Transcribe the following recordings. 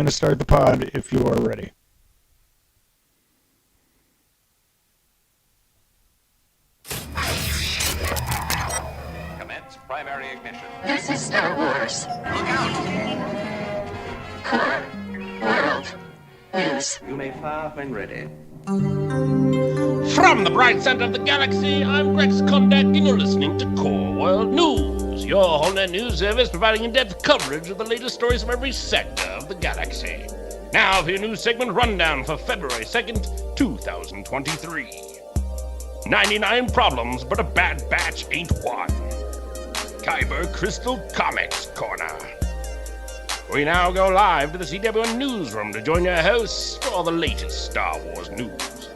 going to start the pod if you are ready. Commence primary ignition. This is Star Wars. Look out! Core World News. You may fire when ready. From the bright center of the galaxy, I'm Rex Kondak, and you're listening to Core World News, your whole-net news service providing in-depth coverage of the latest stories from every sector of the galaxy. Now for your news segment rundown for February 2nd, 2023. 99 problems, but a bad batch ain't one. Kyber Crystal Comics Corner. We now go live to the CWN newsroom to join your hosts for all the latest Star Wars news.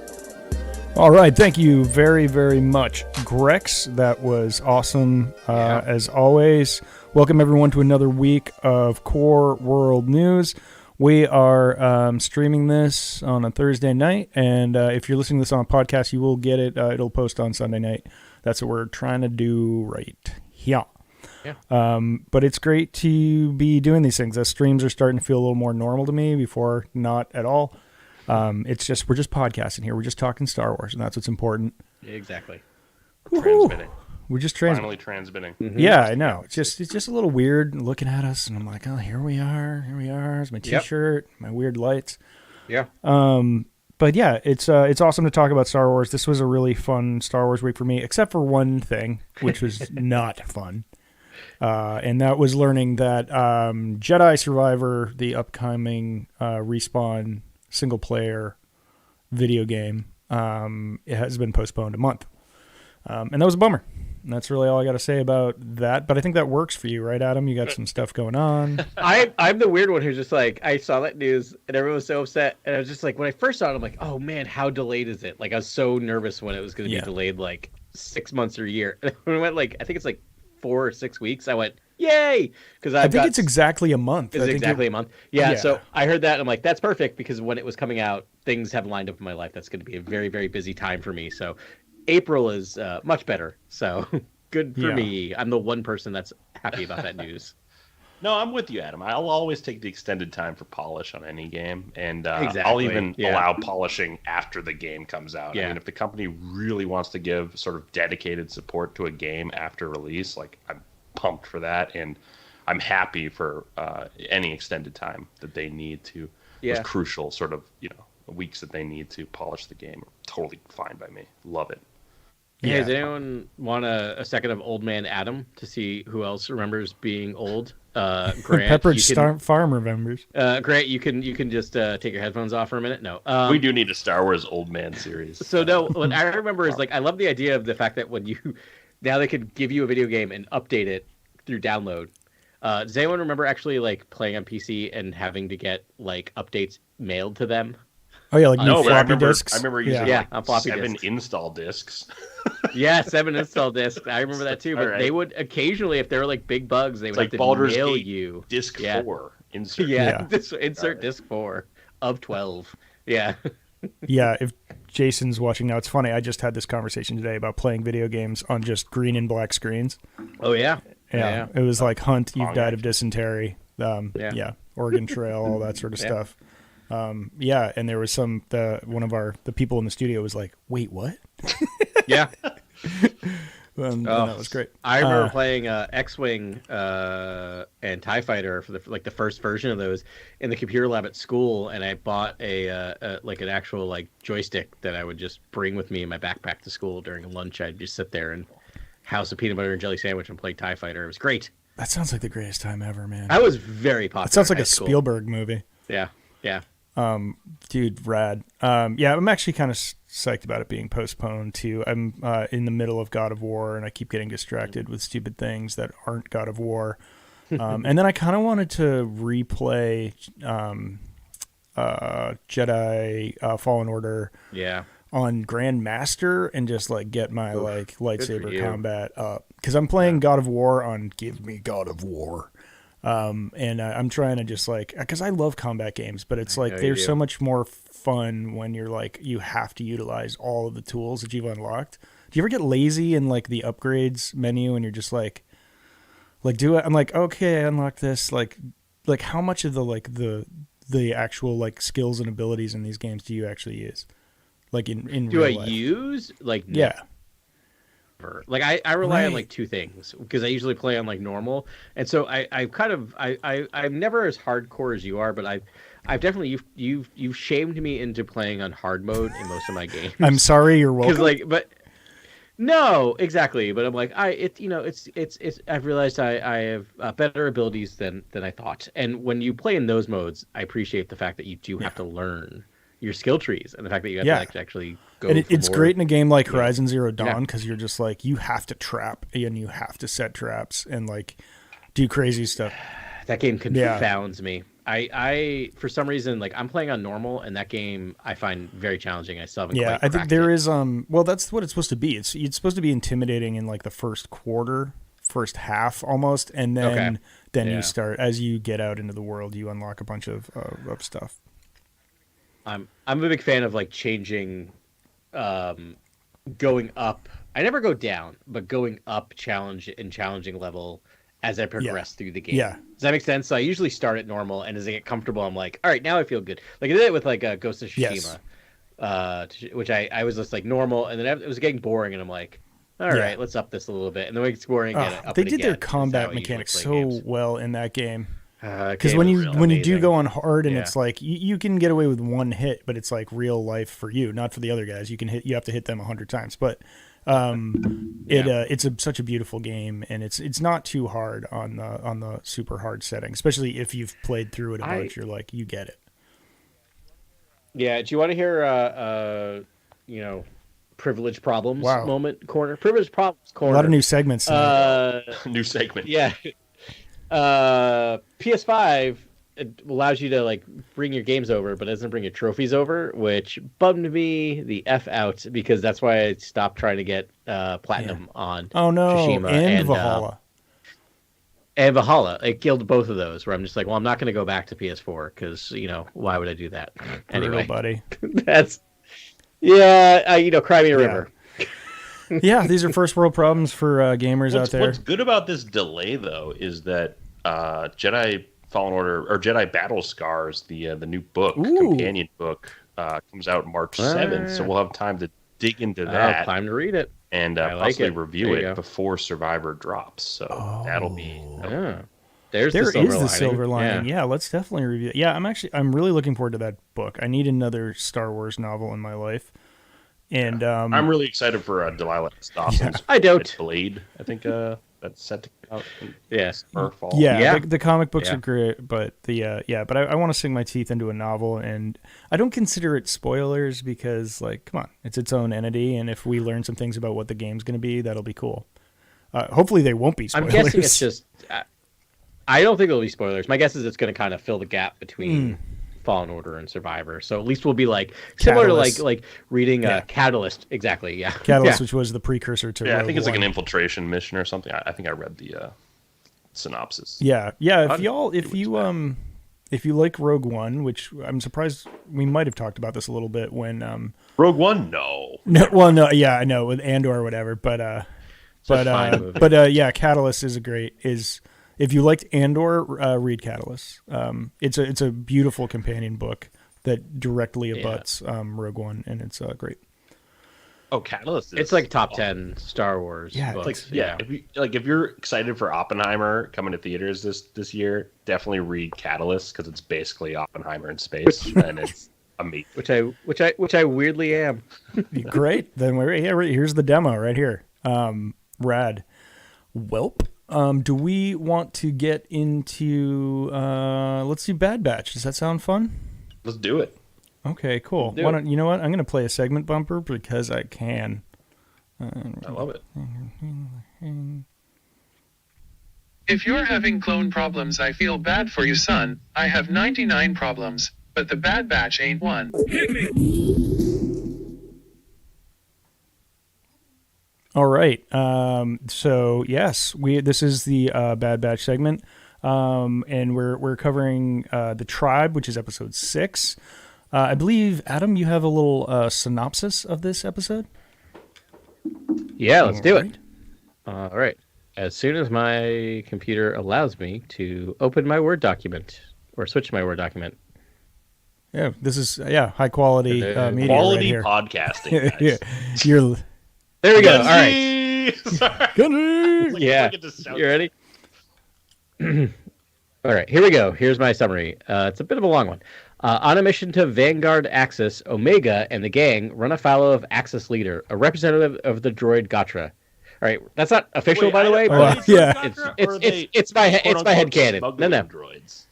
All right, thank you very, very much, Grex. That was awesome, as always. Welcome, everyone, to another week of Core World News. We are streaming this on a Thursday night, and if you're listening to this on a podcast, you will get it. It'll post on Sunday night. That's what we're trying to do right here. Yeah. But it's great to be doing these things. The streams are starting to feel a little more normal to me, before not at all. It's just, we're just podcasting here. We're just talking Star Wars, and that's what's important. Exactly. Transmitting. We're just Finally transmitting. Mm-hmm. Yeah, I know. It's just a little weird looking at us, and I'm like, oh, here we are. It's my T-shirt, my weird lights. Yeah. But yeah, it's awesome to talk about Star Wars. This was a really fun Star Wars week for me, except for one thing, which was not fun. And that was learning that Jedi Survivor, the upcoming Respawn single-player video game, it has been postponed a month. And that was a bummer. And that's really all I got to say about that. But I think that works for you, right, Adam? You got some stuff going on. I'm the weird one who's just like, I saw that news and everyone was so upset. And I was just like, when I first saw it, I'm like, oh man, how delayed is it? Like, I was so nervous when it was going to be delayed like 6 months or a year. And when it went like, I think it's like 4 or 6 weeks, I went, yay! Because I think it's exactly a month. It's exactly a month. Yeah, so I heard that and I'm like, that's perfect, because when it was coming out, things have lined up in my life. That's going to be a very, very busy time for me. So April is much better. So good for me. I'm the one person that's happy about that news. No, I'm with you, Adam. I'll always take the extended time for polish on any game, and Exactly. I'll even allow polishing after the game comes out. Yeah. I mean, if the company really wants to give sort of dedicated support to a game after release, like, I'm pumped for that, and I'm happy for any extended time that they need to. Those crucial sort of, weeks that they need to polish the game. Totally fine by me. Love it. Hey, does anyone want a second of Old Man Adam to see who else remembers being old? Grant, Pepperidge Farm remembers. Grant, you can just take your headphones off for a minute. No, we do need a Star Wars Old Man series. So no, what I remember is, like, I love the idea of the fact that when you now they could give you a video game and update it through download. Does anyone remember actually like playing on PC and having to get like updates mailed to them? Oh yeah, like floppy disks. disks. I remember using on floppy 7 disks. install disks. Yeah, 7 install disks. I remember that too. But they would occasionally, if there were like big bugs, they would have to Baldur's mail Gate, you disc 4 insert. Insert disc 4 of 12. Yeah. Yeah, if Jason's watching now, it's funny. I just had this conversation today about playing video games on just green and black screens. Oh yeah. Yeah. It was like Hunt, You've Died of Dysentery. Oregon Trail, all that sort of stuff. And there was one of the people in the studio was like, wait, what? Yeah. And that was great. I remember playing X-Wing and TIE Fighter for the first version of those in the computer lab at school, and I bought an actual joystick that I would just bring with me in my backpack to school during lunch. I'd just sit there and house a peanut butter and jelly sandwich and play TIE Fighter. It was great. That sounds like the greatest time ever, man. I was very popular. It sounds like a Spielberg movie. Yeah. Dude, rad. I'm actually kind of psyched about it being postponed too. I'm in the middle of God of War, and I keep getting distracted with stupid things that aren't God of War. And then I kind of wanted to replay Jedi Fallen Order on Grandmaster and just get my lightsaber combat up, because I'm playing God of War on Give Me God of War. And I'm trying to just because I love combat games, but it's they're so much more fun when you're you have to utilize all of the tools that you've unlocked. Do you ever get lazy in the upgrades menu and you're just do it? I'm okay, I unlocked this. How much of the the actual like skills and abilities in these games do you actually use? Like in Do I real life? use like Yeah. never. Like I rely on Right. like two things because I usually play on like normal, and so I'm never as hardcore as you are, but I've definitely you've shamed me into playing on hard mode in most of my games. I'm sorry, you're Because welcome. no, exactly. But I'm like, I've realized I have better abilities than I thought. And when you play in those modes, I appreciate the fact that you do have to learn your skill trees and the fact that you have Yeah. to actually go. And for it's more. great in a game like Horizon Zero Dawn because you're just like you have to trap and you have to set traps and like do crazy stuff. That game confounds me. I for some reason like I'm playing on normal and that game I find very challenging. I still haven't Yeah, quite I think cracked there it. is well that's what it's supposed to be. It's supposed to be intimidating in like the first quarter, first half almost, and then Yeah. you start as you get out into the world, you unlock a bunch of stuff. I'm a big fan of like changing, going up. I never go down, but going up challenging level as I progress through the game. Yeah. Does that make sense? So I usually start at normal, and as I get comfortable, I'm like, all right, now I feel good. Like I did it with like Ghost of Tsushima, which I was just like normal, and then it was getting boring, and I'm like, all right, let's up this a little bit, and then when it's boring again, up They it did again. their Is how combat I usually mechanics play so games. well in that game. Because Because when you do go on hard and Yeah. it's like you can get away with one hit, but it's like real life for you, not for the other guys. You have to hit them 100 times. But it's such a beautiful game, and it's not too hard on the super hard setting, especially if you've played through it a bunch. You're like you get it. Yeah, do you want to hear privilege problems moment corner? Privilege problems corner. A lot of new segments tonight. New segment. Yeah. PS5 it allows you to like bring your games over, but it doesn't bring your trophies over, which bummed me the F out because that's why I stopped trying to get platinum on Oh no, Tsushima and Valhalla. And Valhalla. It killed both of those where I'm just like, well, I'm not going to go back to PS4 because, why would I do that? Anyway, buddy. that's, cry me a river. Yeah, these are first world problems for gamers out there. What's good about this delay, though, is that Jedi Fallen Order or Jedi Battle Scars, the new book, companion book, comes out March 7th, so we'll have time to dig into that. Time to read it. And possibly review it before Survivor drops. So that'll be... There is the silver lining. Yeah, let's definitely review it. Yeah, I'm really looking forward to that book. I need another Star Wars novel in my life. And I'm really excited for Delilah Dawson's I don't. Blade. I think that's set to come out. Yes. Or fall. Yeah. The comic books are great, but but I want to sink my teeth into a novel, and I don't consider it spoilers because, like, come on, it's its own entity, and if we learn some things about what the game's going to be, that'll be cool. Hopefully, they won't be spoilers. I'm guessing it's just. I don't think it'll be spoilers. My guess is it's going to kind of fill the gap between Fallen Order and Survivor. So at least we'll be like similar Catalyst. to like reading Catalyst. Exactly. Yeah. Catalyst, which was the precursor to. Yeah, I Rogue think it's like One. an infiltration mission or something. I think I read the synopsis. Yeah. If you like Rogue One, which I'm surprised we might have talked about this a little bit when Rogue One, no. I know with Andor or whatever, but Catalyst is if you liked Andor, read Catalyst. It's a beautiful companion book that directly abuts Rogue One, and it's great. Oh, Catalyst! It's like top 10 Star Wars. Yeah, books. If you're excited for Oppenheimer coming to theaters this year, definitely read Catalyst because it's basically Oppenheimer in space, and it's amazing. Which I weirdly am. Great. Then here's the demo right here. Rad. Welp. Do we want to get into let's do Bad Batch? Does that sound fun? Let's do it. Okay, cool. You know what? I'm going to play a segment bumper because I can. I love it. If you're having clone problems, I feel bad for you, son. I have 99 problems, but the Bad Batch ain't one. All right. So yes, this is the Bad Batch segment, and we're covering the Tribe, which is episode 6. I believe Adam, you have a little synopsis of this episode. Yeah, let's do it. All right. As soon as my computer allows me to open my Word document or switch to my Word document, Yeah, this is high quality media Quality right podcasting, guys. here. You're There we go. All right. Sorry. gonna Yeah. Look at this sound. You ready? All right, here we go. Here's my summary. It's a bit of a long one. On a mission to Vanguard Axis, Omega and the gang run afoul of Axis leader, a representative of the droid Gatra. All right, that's not official, Wait, by the way, are but they yeah. it's my head canon. No. Droids.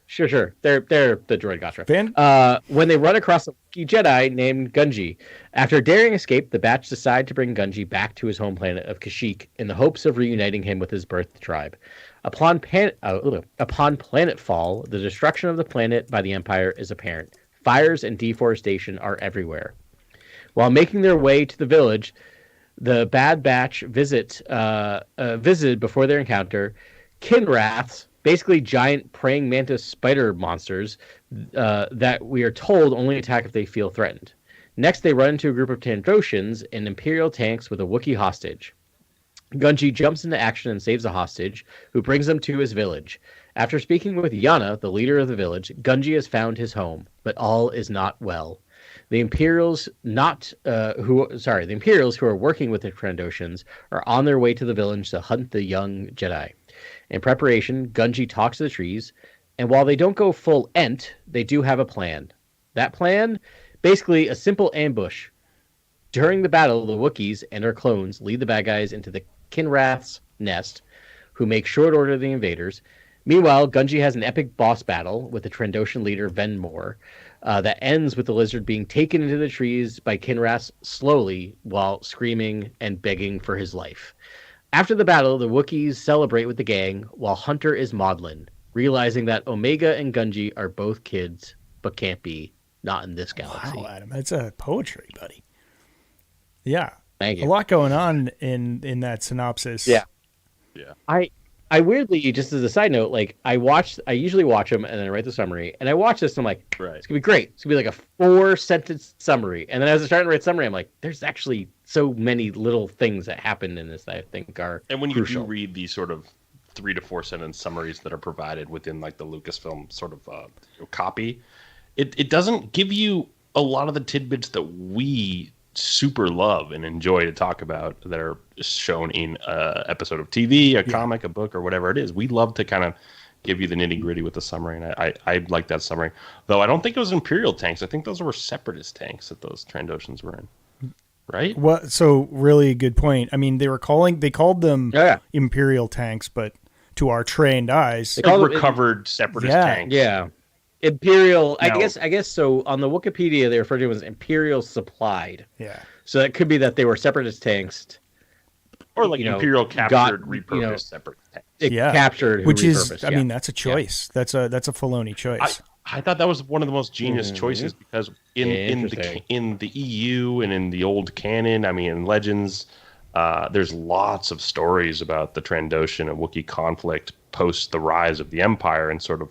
Sure. They're the droid Gatra. When they run across a Wookiee Jedi named Gunji. After a daring escape, the batch decide to bring Gunji back to his home planet of Kashyyyk in the hopes of reuniting him with his birth tribe. Upon planetfall, the destruction of the planet by the Empire is apparent. Fires and deforestation are everywhere. While making their way to the village, the Bad Batch visited before their encounter Kinraths, basically giant praying mantis spider monsters that we are told only attack if they feel threatened. Next, they run into a group of Tandoshans in Imperial tanks with a Wookiee hostage. Gunji jumps into action and saves a hostage, who brings them to his village. After speaking with Yana, the leader of the village, Gunji has found his home, but all is not well. The Imperials who are working with the Trandoshans are on their way to the village to hunt the young Jedi. In preparation, Gunji talks to the trees, and while they don't go full Ent, they do have a plan. That plan? Basically, a simple ambush. During the battle, the Wookiees and their clones lead the bad guys into the Kinrath's nest, who make short order of the invaders. Meanwhile, Gunji has an epic boss battle with the Trandoshan leader Venmore that ends with the lizard being taken into the trees by Kinrath slowly while screaming and begging for his life. After the battle, the Wookiees celebrate with the gang while Hunter is maudlin, realizing that Omega and Gunji are both kids, but can't be, not in this galaxy. Wow, Adam, that's poetry, buddy. Yeah. Thank you. A lot going on in that synopsis. Yeah. Yeah. I weirdly, just as a side note, like I usually watch them and then I write the summary, and I watch this and I'm like, Right. it's gonna be great. It's gonna be like a 4-sentence summary, and then as I start to write summary, I'm like, there's actually so many little things that happen in this that I think are And when you crucial. do read these sort of 3 to 4 sentence summaries that are provided within like the Lucasfilm sort of copy, it doesn't give you a lot of the tidbits that we super love and enjoy to talk about that are shown in a episode of TV, a comic, a book, or whatever it is. We love to kind of give you the nitty gritty with the summary, and I like that summary. Though I don't think it was Imperial tanks. I think those were Separatist tanks that those Trandoshans were in. Right? Well, so really good point. I mean, they called them Imperial tanks, but to our trained eyes, They call Like them- recovered Separatist Yeah. tanks. Yeah. Imperial, No. I guess so. On the Wikipedia, they refer to them as Imperial supplied. yeah. So that could be that they were separatist tanks. Or like You know, Imperial captured, got, repurposed you know, separate tanks. Yeah. Captured, who Which is, repurposed, I yeah. mean, that's a choice. That's a Filoni choice. I thought that was one of the most genius choices because in Interesting. the EU and in the old canon, I mean, in Legends, there's lots of stories about the Trandoshan and Wookiee conflict post the rise of the Empire, and sort of,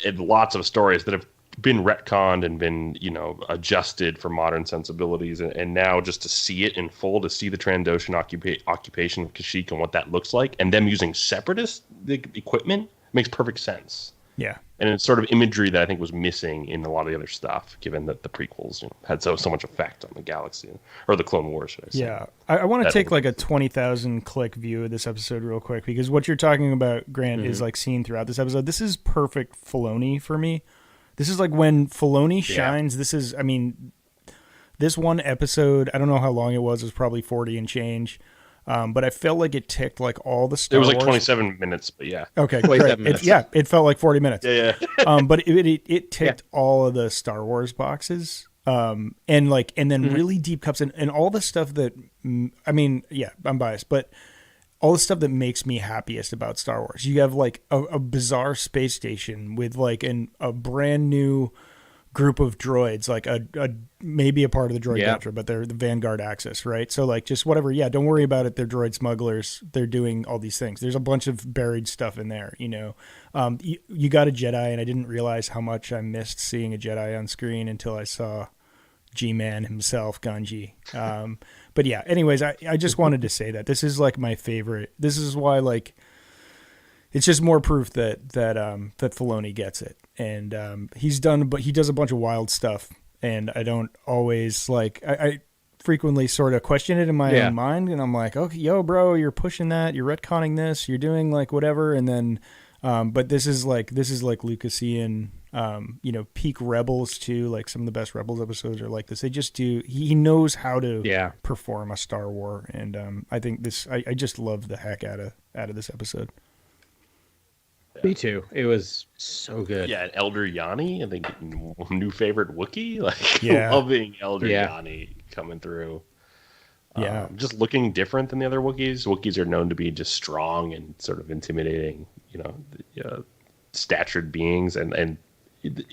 and lots of stories that have been retconned and been, adjusted for modern sensibilities, and now just to see it in full, to see the Trandoshan occupation of Kashyyyk and what that looks like, and them using separatist equipment makes perfect sense. Yeah. And it's sort of imagery that I think was missing in a lot of the other stuff, given that the prequels had so much effect on the galaxy, or the Clone Wars, should I say. Yeah. I want to That take over- like a 20,000 click view of this episode real quick, because what you're talking about, Grant, is like seen throughout this episode. This is perfect Filoni for me. This is like when Filoni shines. This is, I mean, this one episode, I don't know how long it was probably 40 and change. But I felt like it ticked like all the Star It was like Wars. 27 minutes, but yeah. Okay, 27 great. minutes. It felt like 40 minutes. Yeah. But it ticked all of the Star Wars boxes. And then really deep cuts and all the stuff that, I mean, yeah, I'm biased, but all the stuff that makes me happiest about Star Wars. You have like a bizarre space station with like a brand new group of droids, like a maybe a part of the droid Gatra, but they're the Vanguard Axis, right? So like just whatever, don't worry about it. They're droid smugglers. They're doing all these things. There's a bunch of buried stuff in there, you got a Jedi, and I didn't realize how much I missed seeing a Jedi on screen until I saw G-Man himself, Gunji. But yeah, anyways, I just wanted to say that this is like my favorite. This is why, like, it's just more proof that Filoni gets it, and he does a bunch of wild stuff, and I don't always I frequently sort of question it in my own mind, and I'm like, okay, yo, bro, you're pushing that, you're retconning this, you're doing like whatever, and then, but this is like Lucasian, peak Rebels too. Like some of the best Rebels episodes are like this. They just do. He knows how to perform a Star Wars, and I think this. I just loved the heck out of this episode. Me too. It was so good. Yeah, Elder Yanni, I think new favorite Wookiee. Yeah. Loving Elder Yanni coming through. Yeah, just looking different than the other Wookiees. Wookiees are known to be just strong and sort of intimidating, statured beings, and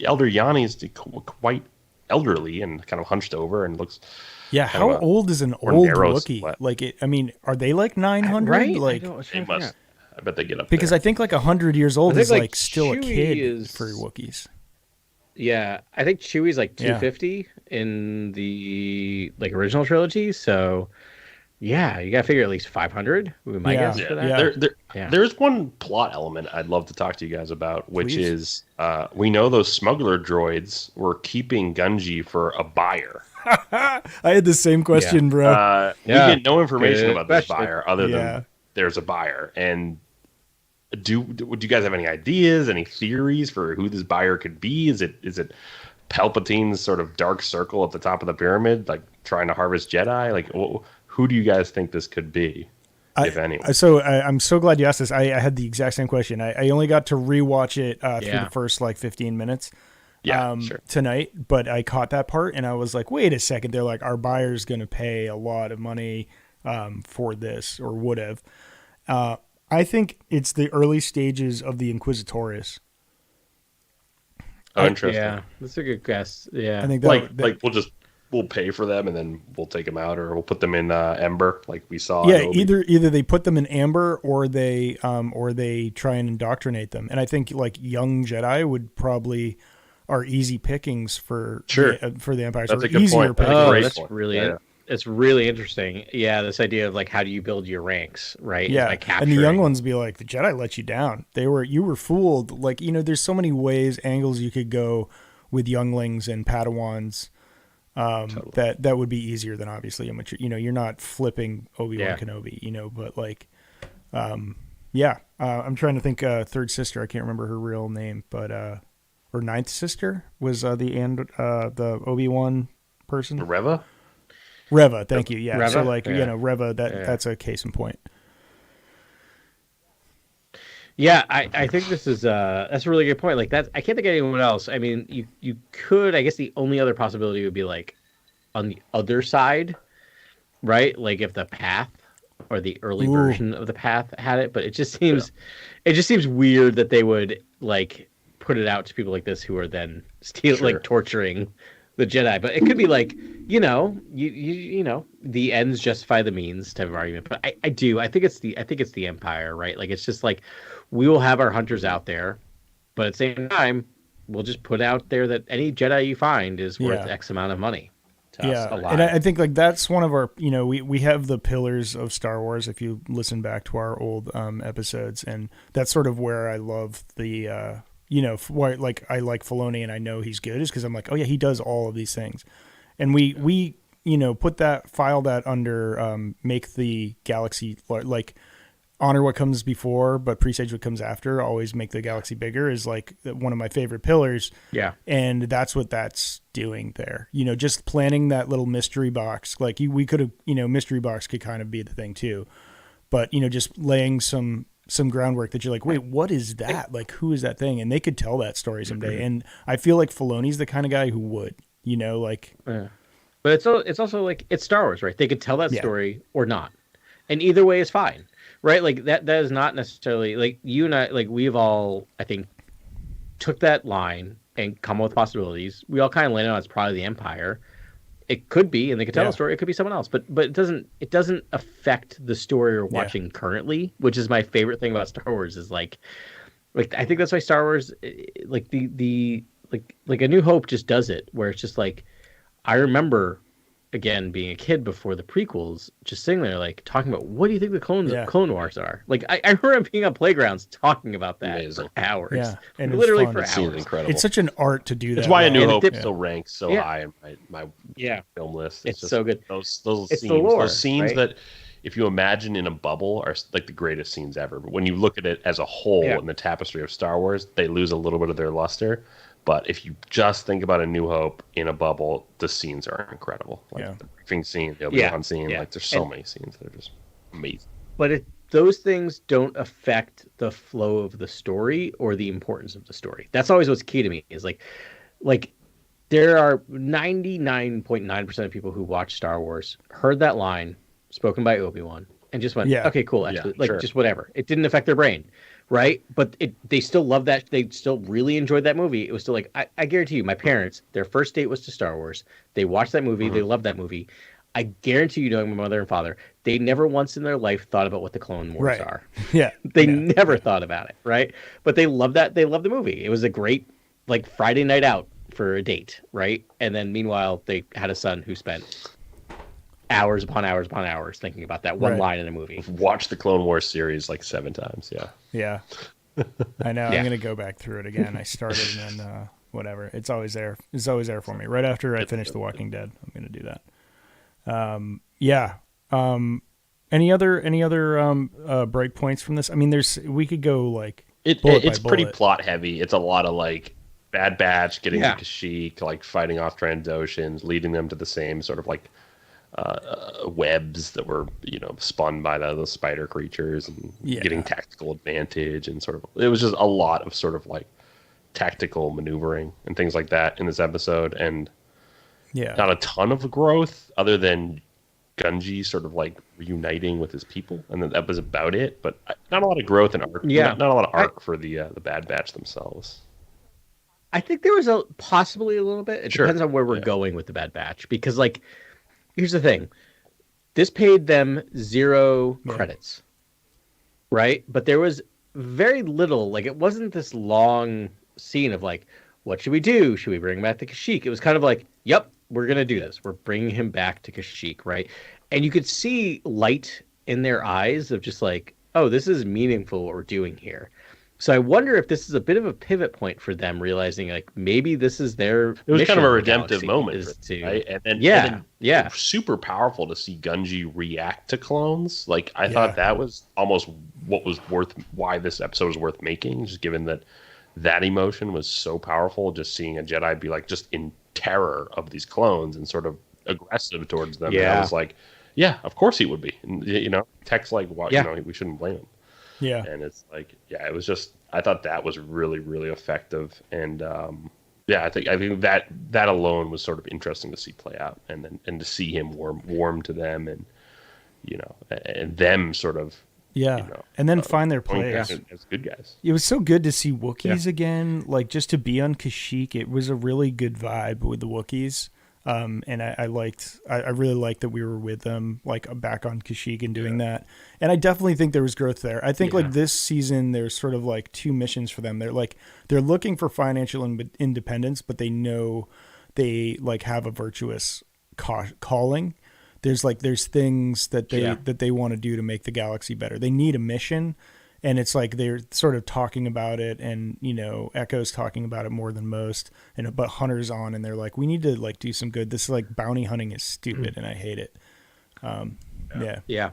Elder Yanni is quite elderly and kind of hunched over and looks. Yeah, how old is an old Wookiee? Are they like 900? Right? They must. I bet they get up because there. I think 100 years old is like still Chewie a kid for Wookiees. Yeah, I think Chewie's like 250 in the original trilogy. So, yeah, you got to figure at least 500. Would be my guess for that. There's one plot element I'd love to talk to you guys about, which is we know those smuggler droids were keeping Gungi for a buyer. I had the same question, bro. We get no information about this buyer other than there's a buyer. And do you guys have any ideas, any theories for who this buyer could be? Is it Palpatine's sort of dark circle at the top of the pyramid, like trying to harvest Jedi? Like, who do you guys think this could be, if anyone? So I'm so glad you asked this. I had the exact same question. I only got to rewatch it through the first 15 minutes tonight, but I caught that part and I was like, wait a second. They're like, our buyer's going to pay a lot of money for this, or would have. I think it's the early stages of the Inquisitorius. Oh, interesting. Yeah, that's a good guess. Yeah, I think we'll pay for them and then we'll take them out, or we'll put them in Ember, like we saw. Yeah, either they put them in Amber or they try and indoctrinate them. And I think young Jedi would probably are easy pickings for the Empire. That's so a good easier point. It's really interesting. Yeah, this idea of how do you build your ranks, right? Yeah, and the young ones be like, the Jedi let you down. You were fooled. There's so many angles you could go with younglings and Padawans. Totally. That would be easier than obviously a mature. You're not flipping Obi-Wan Kenobi. But I'm trying to think. Third sister, I can't remember her real name, but or ninth sister was the Obi-Wan person. Reva, thank you. Yeah. Reva? So Reva, that's a case in point. Yeah, I think this is that's a really good point. I can't think of anyone else. I mean, you could, I guess the only other possibility would be on the other side, right? If the Path or the early version of the Path had it, but it just seems weird that they would put it out to people like this who are then still torturing the Jedi. But it could be the ends justify the means type of argument. But I think it's the Empire, right? It's just we will have our hunters out there, but at the same time, we'll just put out there that any Jedi you find is worth X amount of money to us alive. And I think that's one of our, we have the pillars of Star Wars. If you listen back to our old episodes, and that's sort of where I love the, I like Filoni and I know he's good is because I'm like, oh yeah, he does all of these things. And we file that under, make the galaxy honor what comes before, but presage what comes after. Always make the galaxy bigger is one of my favorite pillars. Yeah. And that's what that's doing there. Just planning that little mystery box. We could have, mystery box could kind of be the thing too. But, just laying some groundwork that you're like, wait, what is that? Who is that thing? And they could tell that story someday. Mm-hmm. And I feel like Filoni's the kind of guy who would, Yeah. But it's also it's Star Wars, right? They could tell that story or not. And either way is fine. Right, that is not necessarily you and I. We've all, I think, took that line and come up with possibilities. We all kind of landed on it's probably the Empire. It could be, and they could tell the story. It could be someone else, but it doesn't affect the story we're watching currently, which is my favorite thing about Star Wars. Is I think that's why Star Wars, the A New Hope just does it, where it's just I remember again, being a kid before the prequels, just sitting there like talking about what do you think the Clone Wars are? Like I remember being on playgrounds talking about that Amazing. for hours. Yeah, and it's literally fun. for It Seems hours. incredible. It's such an art to do that. It's why A New And it Hope dips- still ranks so Yeah. high in my Yeah. film list. It's so good. Those It's the scenes, lore, those scenes right? that, if you imagine in a bubble, are like the greatest scenes ever. But when you look at it as a whole Yeah. in the tapestry of Star Wars, they lose a little bit of their luster. But if you just think about A New Hope in a bubble, the scenes are incredible. Like Yeah. the briefing scene, the Obi-Wan Yeah. scene, Yeah. like there's so And- many scenes that are just amazing. But those things don't affect the flow of the story or the importance of the story. That's always what's key to me. Is like there are 99.9% of people who watch Star Wars heard that line spoken by Obi-Wan and just went, Yeah. okay, cool, Yeah, actually, like sure. just whatever. It didn't affect their brain, right? But they still love that. They still really enjoyed that movie. It was still like I guarantee you, my parents, their first date was to Star Wars. They watched that movie. They loved that movie. I guarantee you, knowing my mother and father, they never once in their life thought about what the Clone Wars Right. are. Yeah, They never thought about it, right? But they loved that. They loved the movie. It was a great like Friday night out for a date, right? And then meanwhile, they had a son who spent hours upon hours upon hours thinking about that one Right. line in a movie. Watch the Clone Wars series like 7 times. Yeah. yeah. I know. Yeah. I'm gonna go back through it again. I started and then whatever. It's always there. It's always there for me. Right after I finish The Walking Dead, I'm gonna do that. Yeah. Any other break points from this? I mean, we could go like bullet It's by pretty bullet. plot heavy. It's a lot of like Bad Batch getting Yeah. to Kashyyyk, like fighting off Trandoshans, leading them to the same sort of like webs that were spun by the spider creatures, and Yeah. getting tactical advantage, and sort of it was just a lot of sort of like tactical maneuvering and things like that in this episode, and Yeah. not a ton of growth other than Gunji sort of like reuniting with his people, and then that was about it. But not a lot of growth and arc. Yeah. not a lot of arc for the Bad Batch themselves. I think there was possibly a little bit. It Sure. depends on where we're Yeah. going with the Bad Batch, because like, here's the thing: this paid them 0 Yeah. credits, right? But there was very little. Like, it wasn't this long scene of like, what should we do? Should we bring him back to Kashyyyk? It was kind of like, yep, we're gonna do this. We're bringing him back to Kashyyyk, right? And you could see light in their eyes of just like, oh, this is meaningful what we're doing here. So I wonder if this is a bit of a pivot point for them, realizing like maybe this is their. It was kind of a mission in the redemptive galaxy, moment, is for them, to- right? And then Yeah, yeah. super powerful to see Gunji react to clones. Like I Yeah. thought that was almost why this episode was worth making, just given that emotion was so powerful. Just seeing a Jedi be like just in terror of these clones and sort of aggressive towards them. And I Yeah. was like, yeah, of course he would be. And, Tech's like, well, Yeah. we shouldn't blame him. Yeah. And it's like, yeah, it was just, I thought that was really, really effective. And yeah, I think that alone was sort of interesting to see play out, and to see him warm to them, and and them sort of Yeah. And then find their going place. as good guys. It was so good to see Wookiees again. Like, just to be on Kashyyyk, it was a really good vibe with the Wookiees. And I really liked that we were with them, like back on Kashyyyk and doing that. And I definitely think there was growth there. I think like this season, there's sort of like 2 missions for them. They're looking for financial independence, but they know they like have a virtuous calling. There's things that they want to do to make the galaxy better. They need a mission. And it's like they're sort of talking about it, and Echo's talking about it more than most. But Hunter's on, and they're like, we need to like do some good. This like bounty hunting is stupid, and I hate it. Yeah.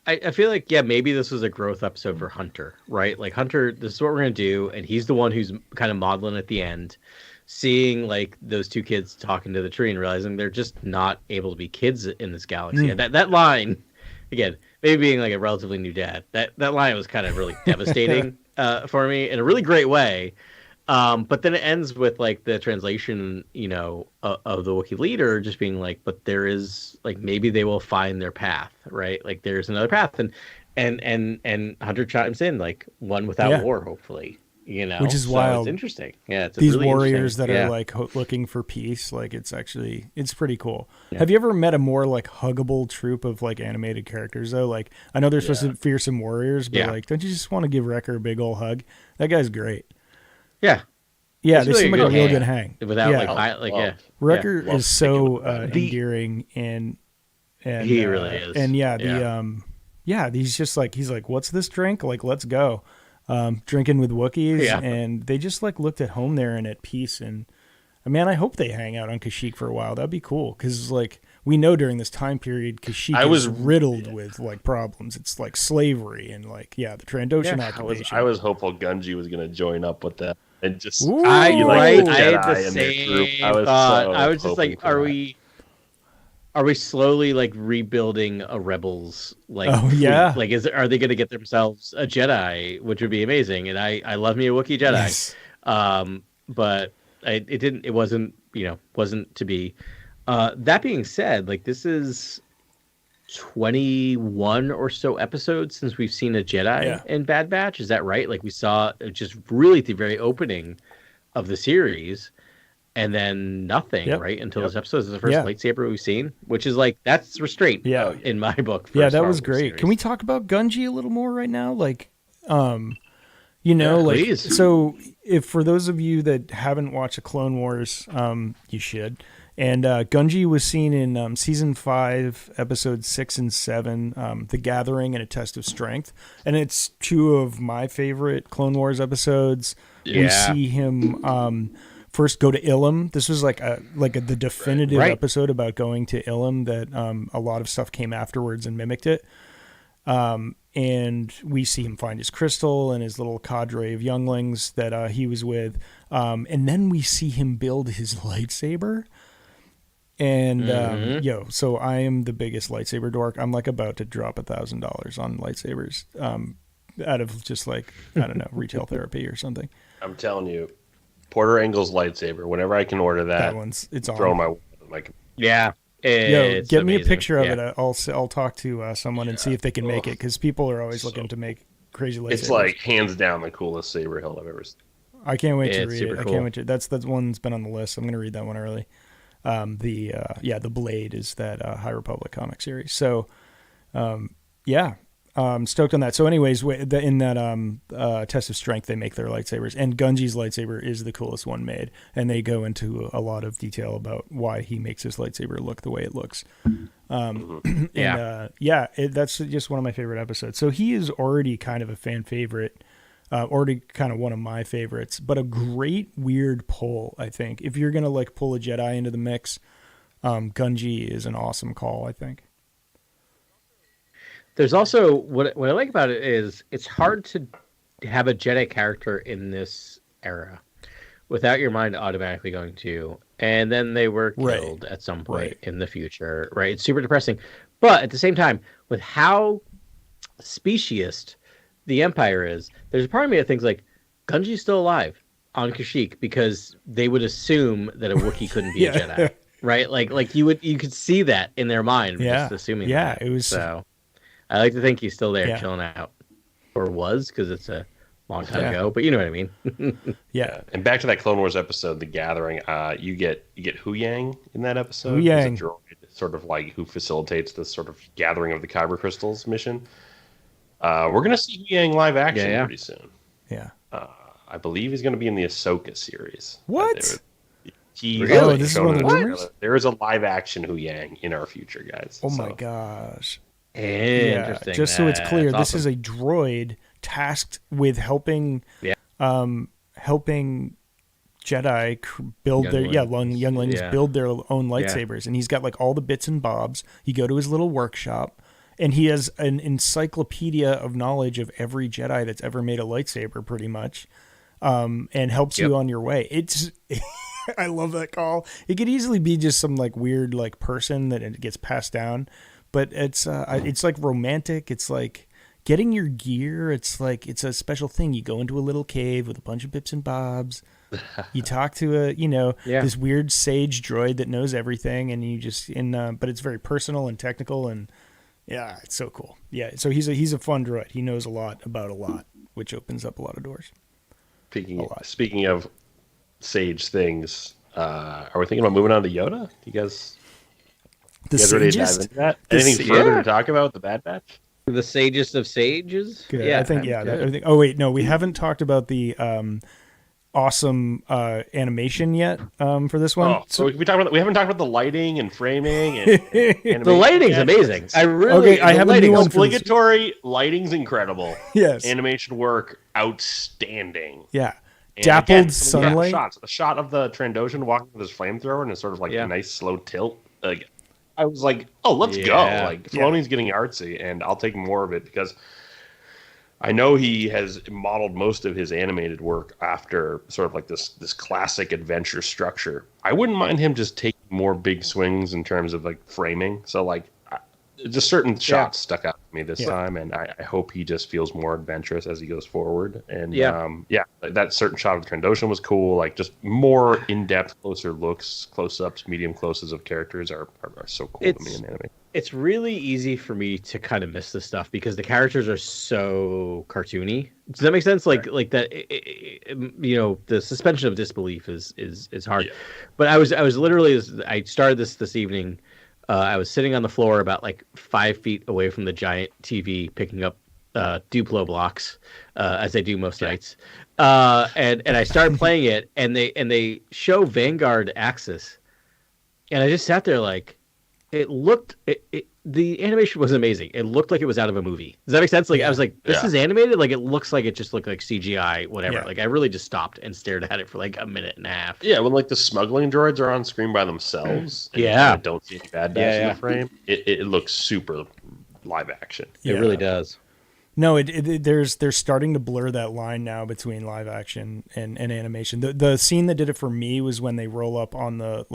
I feel like, maybe this was a growth episode for Hunter, right? Like, Hunter, this is what we're going to do. And he's the one who's kind of modeling at the end, seeing like those 2 kids talking to the tree and realizing they're just not able to be kids in this galaxy. And that line, again, maybe being like a relatively new dad, that line was kind of really devastating for me in a really great way. But then it ends with like the translation, of the Wookiee leader just being like, but there is like, maybe they will find their path, right? Like there's another path, and Hunter chimes in like, one without war, hopefully, Which is So wild. It's interesting. Yeah, it's These really warriors that interesting. are like looking for peace, like it's pretty cool. Have you ever met a more like huggable troop of like animated characters though? Like I know they're supposed to be fearsome warriors, but like, don't you just want to give Wrecker a big old hug? That guy's great. Yeah. Yeah, It's they really seem a like a good real hang good hang. without Yeah. like yeah. Wrecker Well, is so thinking about it. endearing and He really is. And yeah, Yeah. he's just like what's this drink? Like, let's go. Drinking with Wookiees, Yeah. and they just like looked at home there and at peace. And man, I hope they hang out on Kashyyyk for a while. That'd be cool because like we know during this time period, Kashyyyk is riddled with like problems. It's like slavery and like the Trandoshan occupation. I was hopeful Gunji was going to join up with that and just Ooh. I be right. the I had Jedi the in their group. same I was thought. so I was just hoping like, for are we slowly like rebuilding a Rebels like Oh, fleet? yeah. Like are they going to get themselves a Jedi, which would be amazing? And I love me a Wookiee Jedi. Yes. But it wasn't to be. That being said, like this is 21 or so episodes since we've seen a Jedi in Bad Batch. Is that right? Like we saw just really at the very opening of the series, and then nothing, right? Until this episode. This is the first lightsaber we've seen, which is like that's restraint. Yeah. In my book. For Yeah, a that Star was Wars great. series. Can we talk about Gunji a little more right now? Like, please. so if for those of you that haven't watched the Clone Wars, you should. And Gunji was seen in season 5, episodes 6 and 7, The Gathering and A Test of Strength, and it's 2 of my favorite Clone Wars episodes. We see him first go to Ilum. This was the definitive episode about going to Ilum that a lot of stuff came afterwards and mimicked it. And we see him find his crystal and his little cadre of younglings that he was with. And then we see him build his lightsaber. And so I am the biggest lightsaber dork. I'm like about to drop $1,000 on lightsabers out of just like, I don't know, retail therapy or something. I'm telling you, Porter Engel's lightsaber. Whenever I can order that, it's on. throw my Yeah. Get me a picture of it. I'll talk to someone and see if they can make it, because people are always looking to make crazy lightsabers. It's like hands down the coolest saber hilt I've ever seen. I can't wait to It's read super it. I cool. can't wait to. That's one that's been on the list. I'm going to read that one early. The Blade is that High Republic comic series. So, stoked on that. So, anyways, in that Test of Strength, they make their lightsabers, and Gunji's lightsaber is the coolest one made, and they go into a lot of detail about why he makes his lightsaber look the way it looks. That's just one of my favorite episodes. So he is already kind of a fan favorite. Already kind of one of my favorites, but a great weird pull, I think. If you're going to like pull a Jedi into the mix, Gunji is an awesome call, I think. There's also what I like about it is it's hard to have a Jedi character in this era without your mind automatically going to, and then they were killed at some point in the future, right? It's super depressing. But at the same time, with how speciest the Empire is, there's a part of me that thinks like Gunji's still alive on Kashyyyk, because they would assume that a Wookiee couldn't be a Jedi, right? Like you could see that in their mind, just assuming. That. It was. So I like to think he's still there chilling out, or was, because it's a long time ago. But you know what I mean. And back to that Clone Wars episode, The Gathering. You get Hu Yang in that episode. Hu Yang, droid, sort of like who facilitates this sort of gathering of the Kyber crystals mission. We're gonna see Hu Yang live action pretty soon. Yeah. I believe he's gonna be in the Ahsoka series. What? This is one of the rumors? There is a live action Hu Yang in our future, guys. Oh my gosh. Interesting. Just so it's clear, That's this is a droid tasked with helping Jedi build younglings build their own lightsabers, and he's got like all the bits and bobs. You go to his little workshop, and he has an encyclopedia of knowledge of every Jedi that's ever made a lightsaber, pretty much, and helps you on your way. It's I love that call. It could easily be just some like weird like person that it gets passed down, but it's like romantic. It's like getting your gear. It's like it's a special thing. You go into a little cave with a bunch of bips and bobs. You talk to this weird sage droid that knows everything, and you just but it's very personal and technical, and it's so cool. Yeah, so he's a fun droid. He knows a lot about a lot, which opens up a lot of doors. Speaking of sage things, are we thinking about moving on to Yoda? You guys ready to dive into that? Anything further to talk about with the Bad Batch? The sagest of sages. Good. I think. I think. Oh wait, no, we haven't talked about the awesome animation yet for this one. Oh, so we haven't talked about the lighting and framing and the lighting's amazing. I have a new one. Obligatory lighting's incredible. Yes, animation work outstanding. Yeah, and dappled again, sunlight. The shot of the Trandoshan walking with his flamethrower and it's sort of like a nice slow tilt. Like I was like, oh, let's go! Like Filoni's getting artsy, and I'll take more of it because I know he has modeled most of his animated work after sort of like this classic adventure structure. I wouldn't mind him just taking more big swings in terms of like framing. So like just certain shots stuck out to me this time, and I hope he just feels more adventurous as he goes forward. And that certain shot of Trandoshan was cool. Like just more in-depth, closer looks, close-ups, medium closes of characters are so cool to me in anime. It's really easy for me to kind of miss this stuff because the characters are so cartoony. Does that make sense? Like that, the suspension of disbelief is hard. Yeah. But I was literally, I started this evening. I was sitting on the floor about like 5 feet away from the giant TV, picking up Duplo blocks as I do most nights, and I started playing it, and they show Vanguard Axis, and I just sat there like. The animation was amazing. It looked like it was out of a movie. Does that make sense? Like I was like, this is animated. Like it looks like it just looked like CGI, whatever. Yeah. Like I really just stopped and stared at it for like a minute and a half. Yeah, when like the smuggling droids are on screen by themselves. And you don't see any bad in the frame. It looks super live action. It really does. No, they're starting to blur that line now between live action and animation. The scene that did it for me was when they roll up on the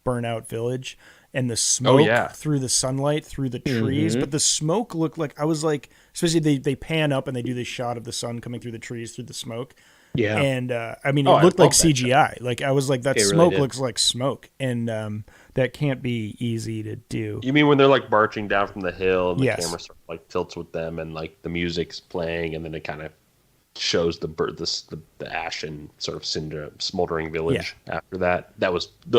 burnout village. And the smoke through the sunlight, through the trees. But the smoke looked like, I was like, especially they pan up and they do this shot of the sun coming through the trees, through the smoke. Yeah. And it looked like CGI. Like I was like, that smoke really looks like smoke. And that can't be easy to do. You mean when they're like marching down from the hill and the camera sort of like tilts with them and like the music's playing and then it kind of shows the ash and sort of smoldering village after that.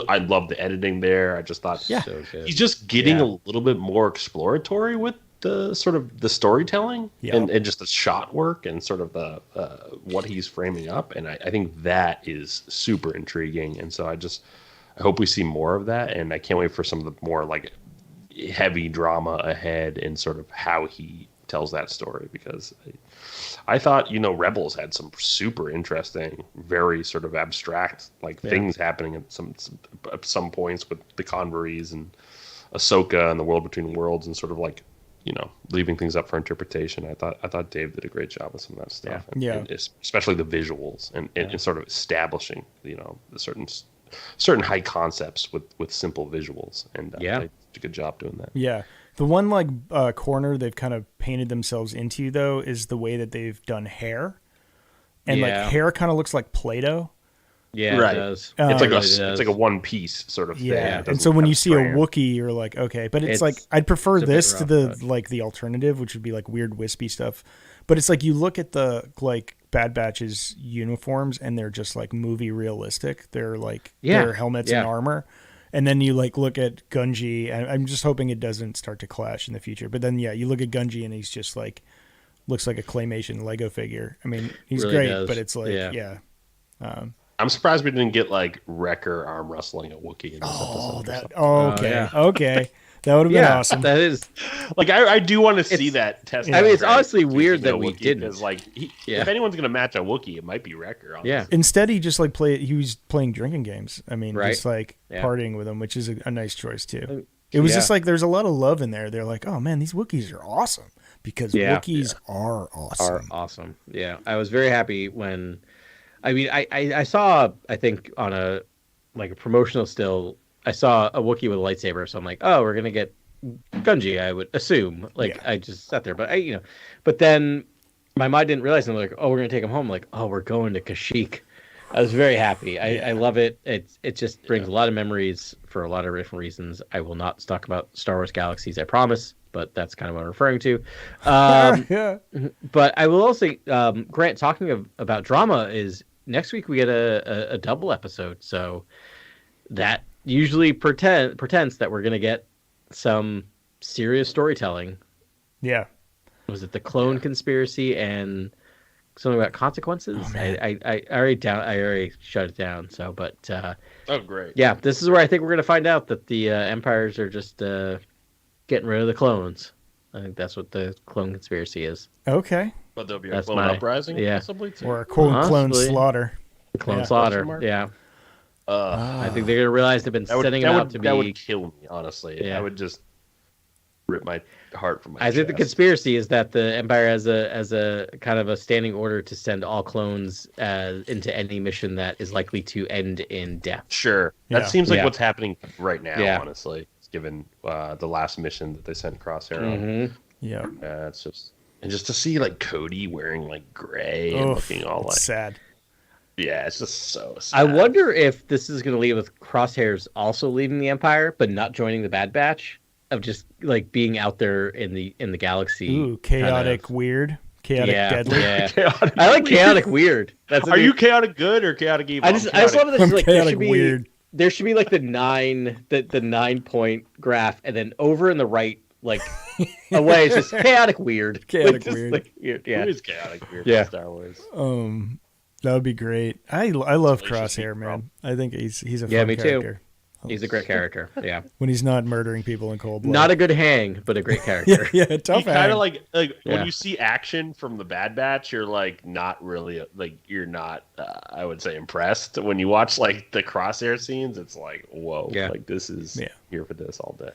I love the editing there. I just thought so good. He's just getting a little bit more exploratory with the sort of the storytelling and just the shot work and sort of the what he's framing up. And I think that is super intriguing. And so I hope we see more of that. And I can't wait for some of the more like heavy drama ahead and sort of how he tells that story because I thought, Rebels had some super interesting, very sort of abstract things happening at some points with the Converies and Ahsoka and the World Between Worlds and sort of like, leaving things up for interpretation. I thought Dave did a great job with some of that stuff. And especially the visuals and sort of establishing, the certain high concepts with simple visuals. And they did a good job doing that. Yeah. The one corner they've kind of painted themselves into though is the way that they've done hair, and hair kind of looks like Play-Doh. Yeah, right. It does. It's like a one piece sort of thing. Yeah, and so when you see a Wookiee, you're like, okay, but it's like I'd prefer this to the alternative, which would be like weird wispy stuff. But it's like you look at the Bad Batch's uniforms, and they're just like movie realistic. They're like their helmets and armor. And then you look at Gungi, and I'm just hoping it doesn't start to clash in the future. But then, you look at Gungi, and he's just looks like a claymation Lego figure. I mean, he's really great, but it's I'm surprised we didn't get Wrecker arm wrestling a Wookiee in this episode. Okay. That would have been awesome. That is I do want to see that test. I mean, it's honestly weird that we didn't. Because if anyone's gonna match a Wookiee, it might be Wrecker. Honestly. Yeah. Instead, he just he was playing drinking games. I mean, just partying with them, which is a nice choice too. It was just there's a lot of love in there. They're like, oh man, these Wookiees are awesome because Wookiees are awesome. Yeah, I was very happy when. I mean, I saw, I think on a promotional still. I saw a Wookiee with a lightsaber, so I'm like, oh, we're gonna get Gungi, I would assume. I just sat there, but but then my mind didn't realize. And I'm like, oh, we're gonna take him home. I'm like, oh, we're going to Kashyyyk. I was very happy. I love it. It just brings a lot of memories for a lot of different reasons. I will not talk about Star Wars Galaxies, I promise, but that's kind of what I'm referring to. But I will also Grant, talking about drama, is next week we get a double episode, so that usually pretends that we're going to get some serious storytelling. Yeah. Was it the clone conspiracy and something about consequences. Oh, I already shut it down. So, but Oh, great. yeah, this is where I think we're gonna find out that the empires are just getting rid of the clones. I think that's what the clone conspiracy is. Okay. But there'll be a That's clone my- uprising, yeah. possibly too. Or a clone Possibly. slaughter. Clone Yeah. slaughter. Question mark? Yeah, Uh, I think they're gonna realize they've been setting them out to that be. would kill me, honestly. Yeah. I would just rip my heart from my I think the chest. conspiracy is that the Empire has a kind of a standing order to send all clones into any mission that is likely to end in death. Sure. Yeah. That seems like Yeah. what's happening right now, Yeah. honestly, given the last mission that they sent Crosshair on. Mm-hmm. Yeah. It's just... And just to see, like, Cody wearing, like, gray and Oof, looking all it's like... sad. Yeah, it's just so sad. I wonder if this is going to leave with Crosshairs also leaving the Empire, but not joining the Bad Batch, of just like being out there in the galaxy. Ooh, chaotic, weird, chaotic, deadly. Yeah. Chaotic I like weird. chaotic weird. That's a Are new- you chaotic good or chaotic evil? I just love this. I'm Like, there chaotic should be weird. there should be like the 9-point graph, and then over in the right, like away, it's just chaotic weird. Chaotic Like, just, weird. like, weird. Yeah. Who is chaotic weird Yeah. in Star Wars? That would be great. I love Delicious Crosshair, meat man. I think he's a Yeah, fun me too. character. He's a great character. Yeah. When he's not murdering people in cold blood. Not a good hang, but a great character. yeah, tough. He kind hang. of like Yeah. when you see action from the Bad Batch, you're like not really like you're not I would say impressed. When you watch like the Crosshair scenes, it's like whoa, Yeah. like this is Yeah. here for this all day.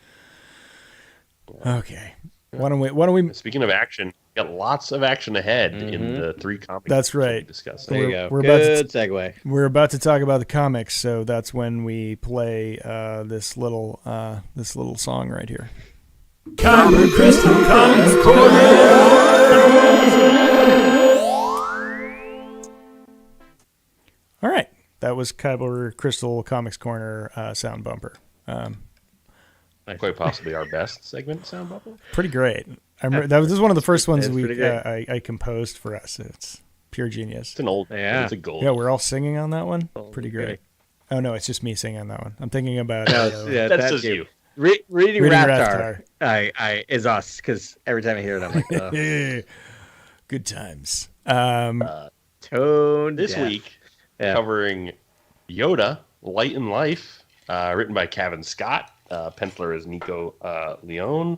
Okay. Why don't we? Speaking of action, we got lots of action ahead in the 3 comics. That's we'll be right. discussing. There you go. We're about to- Good segue. We're about to talk about the comics, so that's when we play this little song right here. Kyber Crystal Comics All right, that was Kyber Crystal Comics Corner sound bumper. Quite possibly our best segment, Sound Bubble. Pretty great. This is one of the first ones It's we pretty great. I composed for us. It's pure genius. It's an old, Yeah. it's a gold. Yeah, we're all singing on that one. Pretty great. okay. Oh no, it's just me singing on that one. I'm thinking about Yeah, That's just you. Reading Reading Raptar, I is us because every time I hear it, I'm like, oh. Good times. Tone This deaf. week, Yeah. covering Yoda, Light and Life, written by Kevin Scott. Penciler is Nico Leone.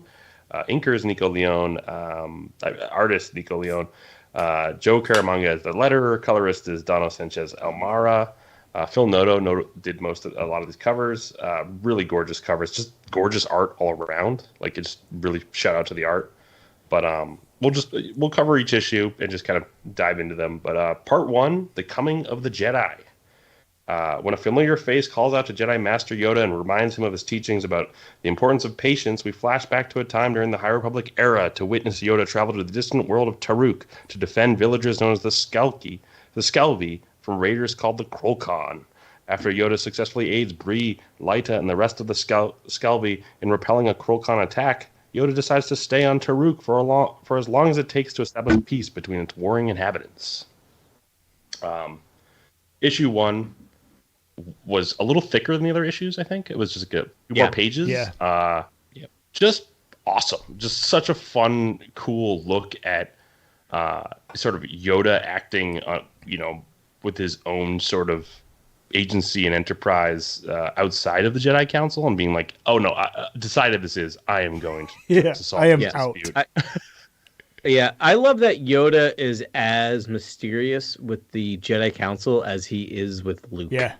Inker is Nico Leone. Artist Nico Leone. Joe Caramanga is the letterer. Colorist is Dono Sanchez Almara. Phil Noto did a lot of these covers. Really gorgeous covers. Just gorgeous art all around. Like, it's really shout out to the art. But we'll cover each issue and just kind of dive into them. But part 1, The Coming of the Jedi. When a familiar face calls out to Jedi Master Yoda and reminds him of his teachings about the importance of patience, we flash back to a time during the High Republic era to witness Yoda travel to the distant world of Taruk to defend villagers known as the Skelvi, from raiders called the Krolkon. After Yoda successfully aids Bree, Lyta, and the rest of the Skelvi in repelling a Krolkon attack, Yoda decides to stay on Taruk for as long as it takes to establish peace between its warring inhabitants. Issue 1 was a little thicker than the other issues, I think. It was just a few more pages. Yeah. Just awesome. Just such a fun, cool look at sort of Yoda acting, with his own sort of agency and enterprise outside of the Jedi Council and being like, oh no, I decided I am going to solve I am this out. dispute. Yeah, I love that Yoda is as mysterious with the Jedi Council as he is with Luke. Yeah.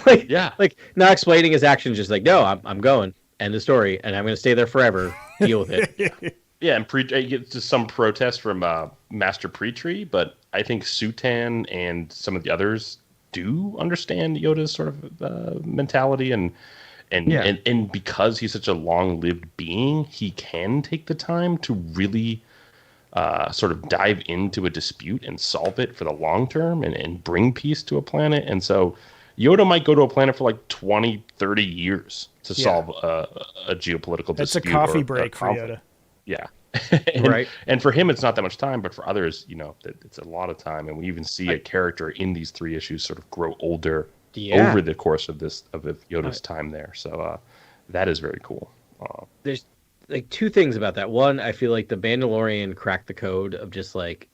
Like not explaining his actions, just like, no, I'm going. End of story, and I'm going to stay there forever. Deal with it. Yeah, and just some protest from Master Pre-Tree, but I think Sutan and some of the others do understand Yoda's sort of mentality, and because he's such a long-lived being, he can take the time to really sort of dive into a dispute and solve it for the long term and bring peace to a planet. And so Yoda might go to a planet for like 20, 30 years to solve a geopolitical That's a dispute. coffee or break for conflict. Yoda. Yeah. Right. And for him, it's not that much time, but for others, it's a lot of time. And we even see a character in these 3 issues sort of grow older over the course of Yoda's time there. So that is very cool. There's like 2 things about that. One, I feel like the Mandalorian cracked the code of just like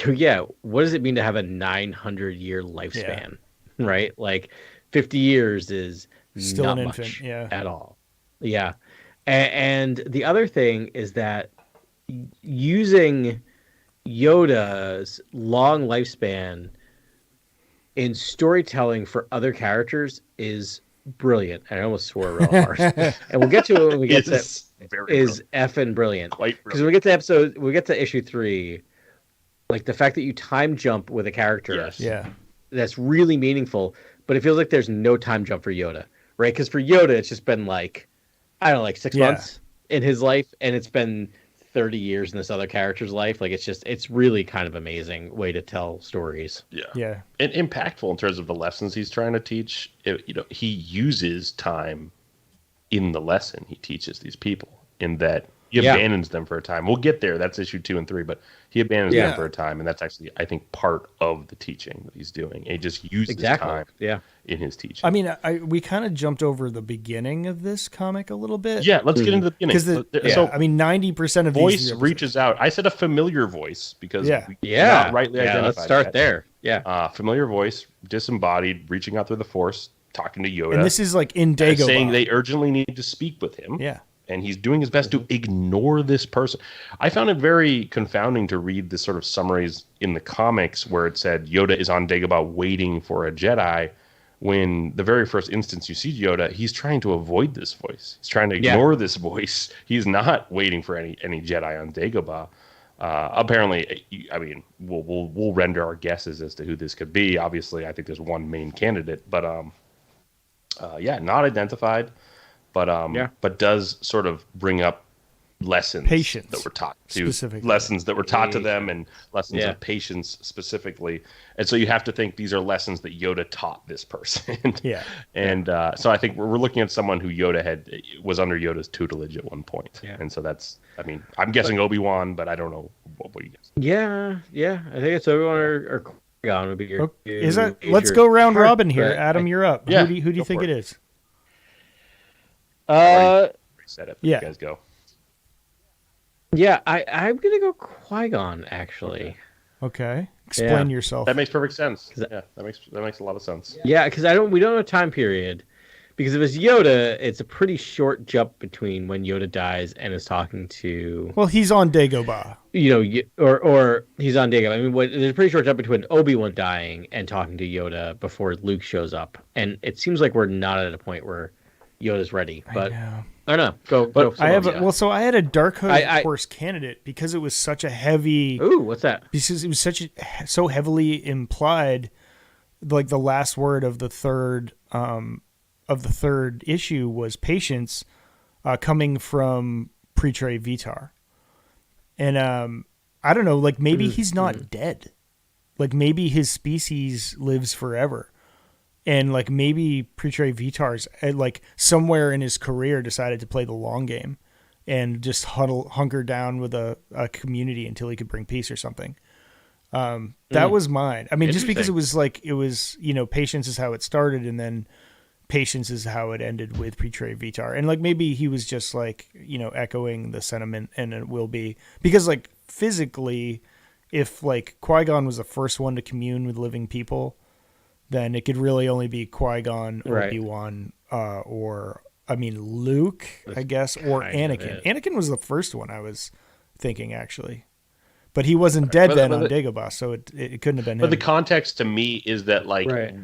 yeah, what does it mean to have a 900-year lifespan? Right? Like 50 years is Still not an much infant, yeah. at all. Yeah. And the other thing is that using Yoda's long lifespan in storytelling for other characters is brilliant. I almost swore real hard. And we'll get to it when we get to It's very is effing brilliant. Quite Because when we get to issue 3, like the fact that you time jump with a character, Yes. Yeah. that's really meaningful. But it feels like there's no time jump for Yoda, right? Because for Yoda, it's just been like, I don't know, like 6 months in his life, and it's been 30 years in this other character's life. Like it's really kind of amazing way to tell stories. Yeah. And impactful in terms of the lessons he's trying to teach. He uses time in the lesson he teaches these people, in that he abandons them for a time. We'll get there. That's issue 2 and 3, but he abandons them for a time, and that's actually, I think, part of the teaching that he's doing. And he just uses time in his teaching. I mean, we kind of jumped over the beginning of this comic a little bit. Yeah, let's get into the beginning. So, I mean, 90% of voice these reaches out. I said a familiar voice because we not rightly identified. Let's start there. Yeah, familiar voice, disembodied, reaching out through the Force, talking to Yoda. And this is like in Dagobah, saying they urgently need to speak with him. Yeah. And he's doing his best to ignore this person. I found it very confounding to read the sort of summaries in the comics where it said Yoda is on Dagobah waiting for a Jedi, when the very first instance you see Yoda, he's trying to avoid this voice. He's trying to ignore this voice. He's not waiting for any Jedi on Dagobah. Apparently, I mean, we'll render our guesses as to who this could be. Obviously, I think there's one main candidate, but not identified. But does sort of bring up lessons that were taught to them, and lessons of patience specifically. And so you have to think these are lessons that Yoda taught this person. And so I think we're looking at someone who Yoda was under Yoda's tutelage at one point. And so that's, I mean, I'm guessing Obi-Wan, but I don't know what you guess. Yeah. I think it's Obi-Wan or Qui-Gon would be your. Is that? Let's go round robin here. Adam, you're up. Yeah, who do you think it is? Set up. Yeah. You guys go. Yeah, I'm gonna go Qui-Gon actually. Okay. Explain yourself. That makes perfect sense. Yeah, that makes a lot of sense. Yeah, because we don't know time period. Because if it's Yoda, it's a pretty short jump between when Yoda dies and is talking to. Well, he's on Dagobah. Or he's on Dagobah. I mean, there's a pretty short jump between Obi-Wan dying and talking to Yoda before Luke shows up, and it seems like we're not at a point where Yoda's ready. But I don't know. Go. I had a Dark Horse candidate because it was such a heavy. Ooh, what's that? Because it was so heavily implied, like the last word of the third issue was patience, coming from Pre-Tre Vitar, and I don't know, like maybe he's not dead, like maybe his species lives forever. And like maybe Pre-Tre Vitar's like somewhere in his career decided to play the long game and just hunker down with a community until he could bring peace or something. That was mine. I mean, just because it was, patience is how it started, and then patience is how it ended with Pre-Tre Vitar. And like maybe he was just like, echoing the sentiment, and it will be because like physically, if like Qui-Gon was the first one to commune with living people, then it could really only be Qui-Gon, Obi-Wan, Luke, I guess, or Anakin. Anakin was the first one I was thinking, actually. But he wasn't dead on Dagobah, so it couldn't have been him. But the context to me is that,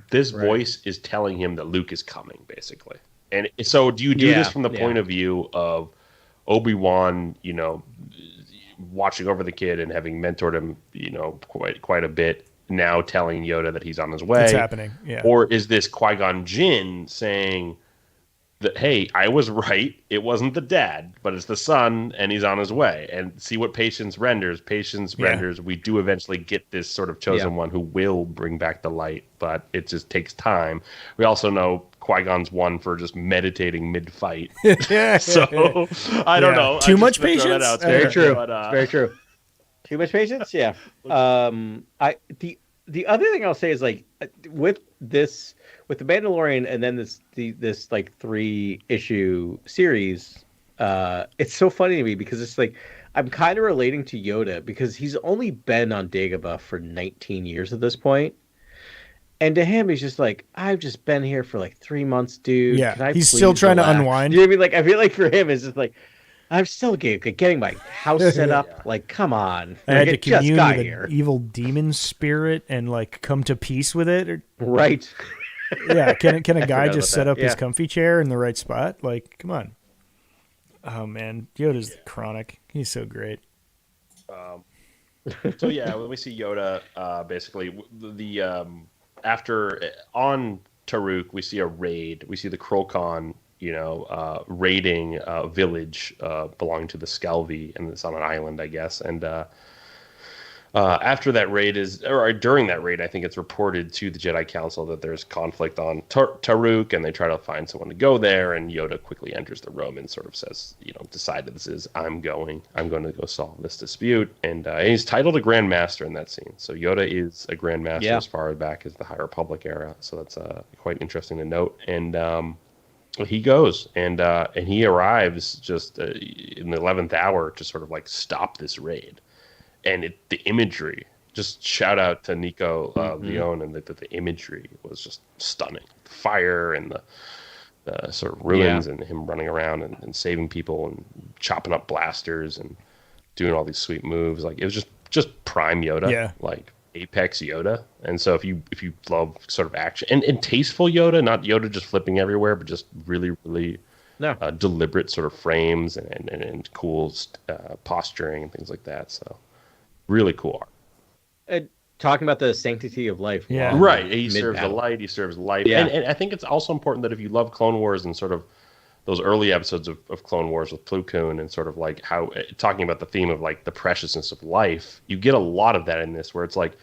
this voice is telling him that Luke is coming, basically. And so do you do this from the point of view of Obi-Wan, watching over the kid and having mentored him, quite a bit, now telling Yoda that he's on his way? It's happening, yeah. Or is this Qui-Gon Jinn saying that, hey, I was right, it wasn't the dad, but it's the son, and he's on his way? And see what patience renders. We do eventually get this sort of chosen one who will bring back the light, but it just takes time. We also know Qui-Gon's one for just meditating mid-fight. So, I don't know. Too much patience? Very true. Very true. Too much patience? Yeah. The other thing I'll say is with the Mandalorian and then this 3-issue series it's so funny to me because it's like I'm kind of relating to Yoda because he's only been on Dagobah for 19 years at this point. And to him, he's just like, I've just been here for like 3 months, dude. Yeah, Can I he's please still trying to relax?" unwind. You know what I mean? Like, I feel like for him, it's just like, I'm still getting my house set up. Yeah. Like, come on. I had to Like, just commune got with here. an evil demon spirit and like come to peace with it. Or, Right. yeah, can a guy forgot just about set that. up his Yeah. comfy chair in the right spot? Like, come on. Oh man, Yoda's chronic. He's so great. So yeah, when we see Yoda, basically after on Taruk, we see a raid. We see the Krolkon, raiding a village belonging to the Skelvy, and it's on an island, I guess. And after that raid or during that raid, I think it's reported to the Jedi Council that there's conflict on Taruk, and they try to find someone to go there. And Yoda quickly enters the room and sort of says, decided this is, I'm going to go solve this dispute. And he's titled a Grand Master in that scene. So Yoda is a Grand Master as far back as the High Republic era. So that's quite interesting to note. And he goes and he arrives just in the 11th hour to sort of like stop this raid. And the imagery, just shout out to Nico Leone, and the imagery was just stunning. The fire and the sort of ruins and him running around and saving people and chopping up blasters and doing all these sweet moves. Like, it was just prime Yoda, like Apex Yoda. And so if you love sort of action and tasteful Yoda, not Yoda just flipping everywhere, but just really, really deliberate sort of frames and cool posturing and things like that. So really cool art. Talking about the sanctity of life. Yeah. Right. He serves the light. He serves life. Yeah. And I think it's also important that if you love Clone Wars and sort of those early episodes of Clone Wars with Plo Koon and sort of like how talking about the theme of like the preciousness of life, you get a lot of that in this, where it's like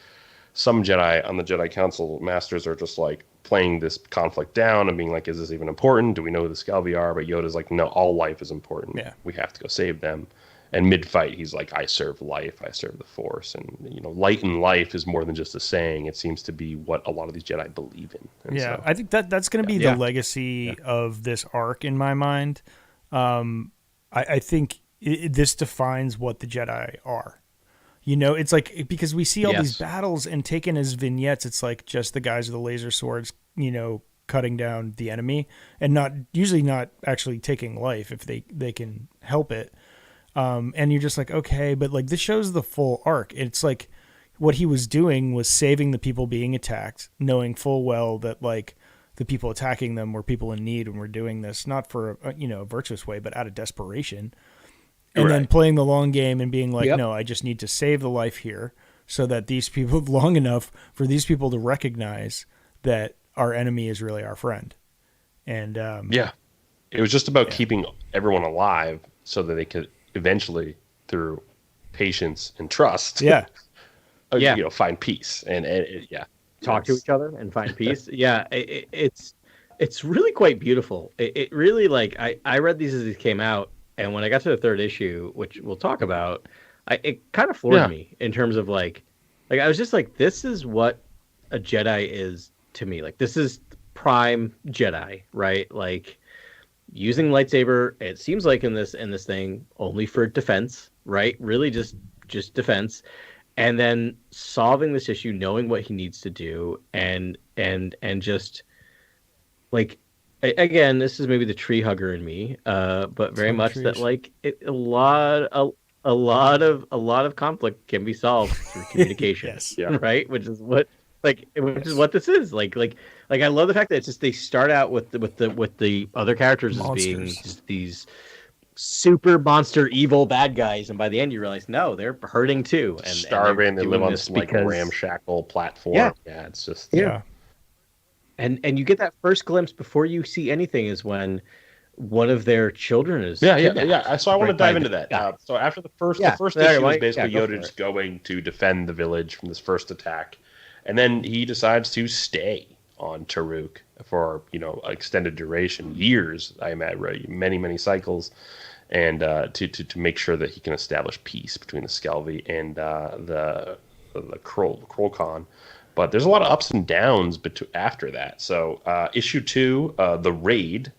some Jedi on the Jedi Council masters are just like playing this conflict down and being like, is this even important? Do we know who the Skelvy are? But Yoda's like, no, all life is important. Yeah. We have to go save them. And mid-fight, he's like, I serve life, I serve the Force. And, light and life is more than just a saying. It seems to be what a lot of these Jedi believe in. And so, I think that's going to be the legacy of this arc in my mind. I think this defines what the Jedi are. It's like, because we see all these battles and taken as vignettes, it's like just the guys with the laser swords, cutting down the enemy and usually not actually taking life if they can help it. And you're just like, okay, but like this shows the full arc. It's like what he was doing was saving the people being attacked, knowing full well that like the people attacking them were people in need and were doing this not for a virtuous way, but out of desperation. And then playing the long game and being like, no, I just need to save the life here so that these people long enough for these people to recognize that our enemy is really our friend. And it was just about keeping everyone alive so that they could eventually, through patience and trust, find peace and talk to each other and find peace. It's really quite beautiful. It really, like, I read these as these came out, and when I got to the third issue, which we'll talk about, it kind of floored me in terms of like I was just like, this is what a Jedi is to me. Like, this is prime Jedi, right? Like, using lightsaber, it seems like in this thing, only for defense, right? Really just defense. And then solving this issue, knowing what he needs to do, and just like, again, this is maybe the tree hugger in me, but very much trees. That like a lot of conflict can be solved through communication, right? Which is what this is like. Like, I love the fact that it's just they start out with the other characters as being just these super monster evil bad guys, and by the end you realize no, they're hurting too, and starving. They live on this like ramshackle platform. It's just and you get that first glimpse before you see anything is when one of their children is So I want to dive into that. So after the first issue is basically Yoda just going to defend the village from this first attack, and then he decides to stay on Taruk for extended duration, years, I imagine, right? many cycles, and to make sure that he can establish peace between the Skelvy and the Krolkon. But there's a lot of ups and downs after that. So issue 2, the raid,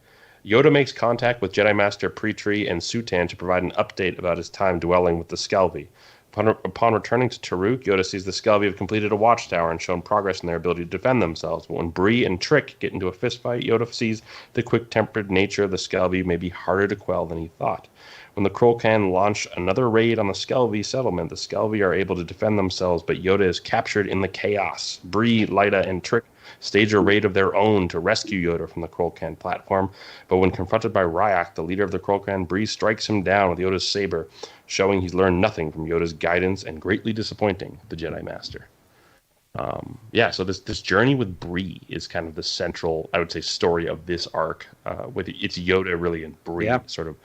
Yoda makes contact with Jedi Master Pre-Tree and Sutan to provide an update about his time dwelling with the Skelvy. Upon returning to Taruk, Yoda sees the Skelvy have completed a watchtower and shown progress in their ability to defend themselves. But when Bree and Trick get into a fistfight, Yoda sees the quick-tempered nature of the Skelvy may be harder to quell than he thought. When the Krolkan launch another raid on the Skelvy settlement, the Skelvy are able to defend themselves, but Yoda is captured in the chaos. Bree, Lyta, and Trick stage a raid of their own to rescue Yoda from the Krolkan platform, but when confronted by Ryak, the leader of the Krolkan, Bree strikes him down with Yoda's saber, showing he's learned nothing from Yoda's guidance and greatly disappointing the Jedi Master. So this journey with Bree is kind of the central, I would say, story of this arc. With it's Yoda really and Bree sort of.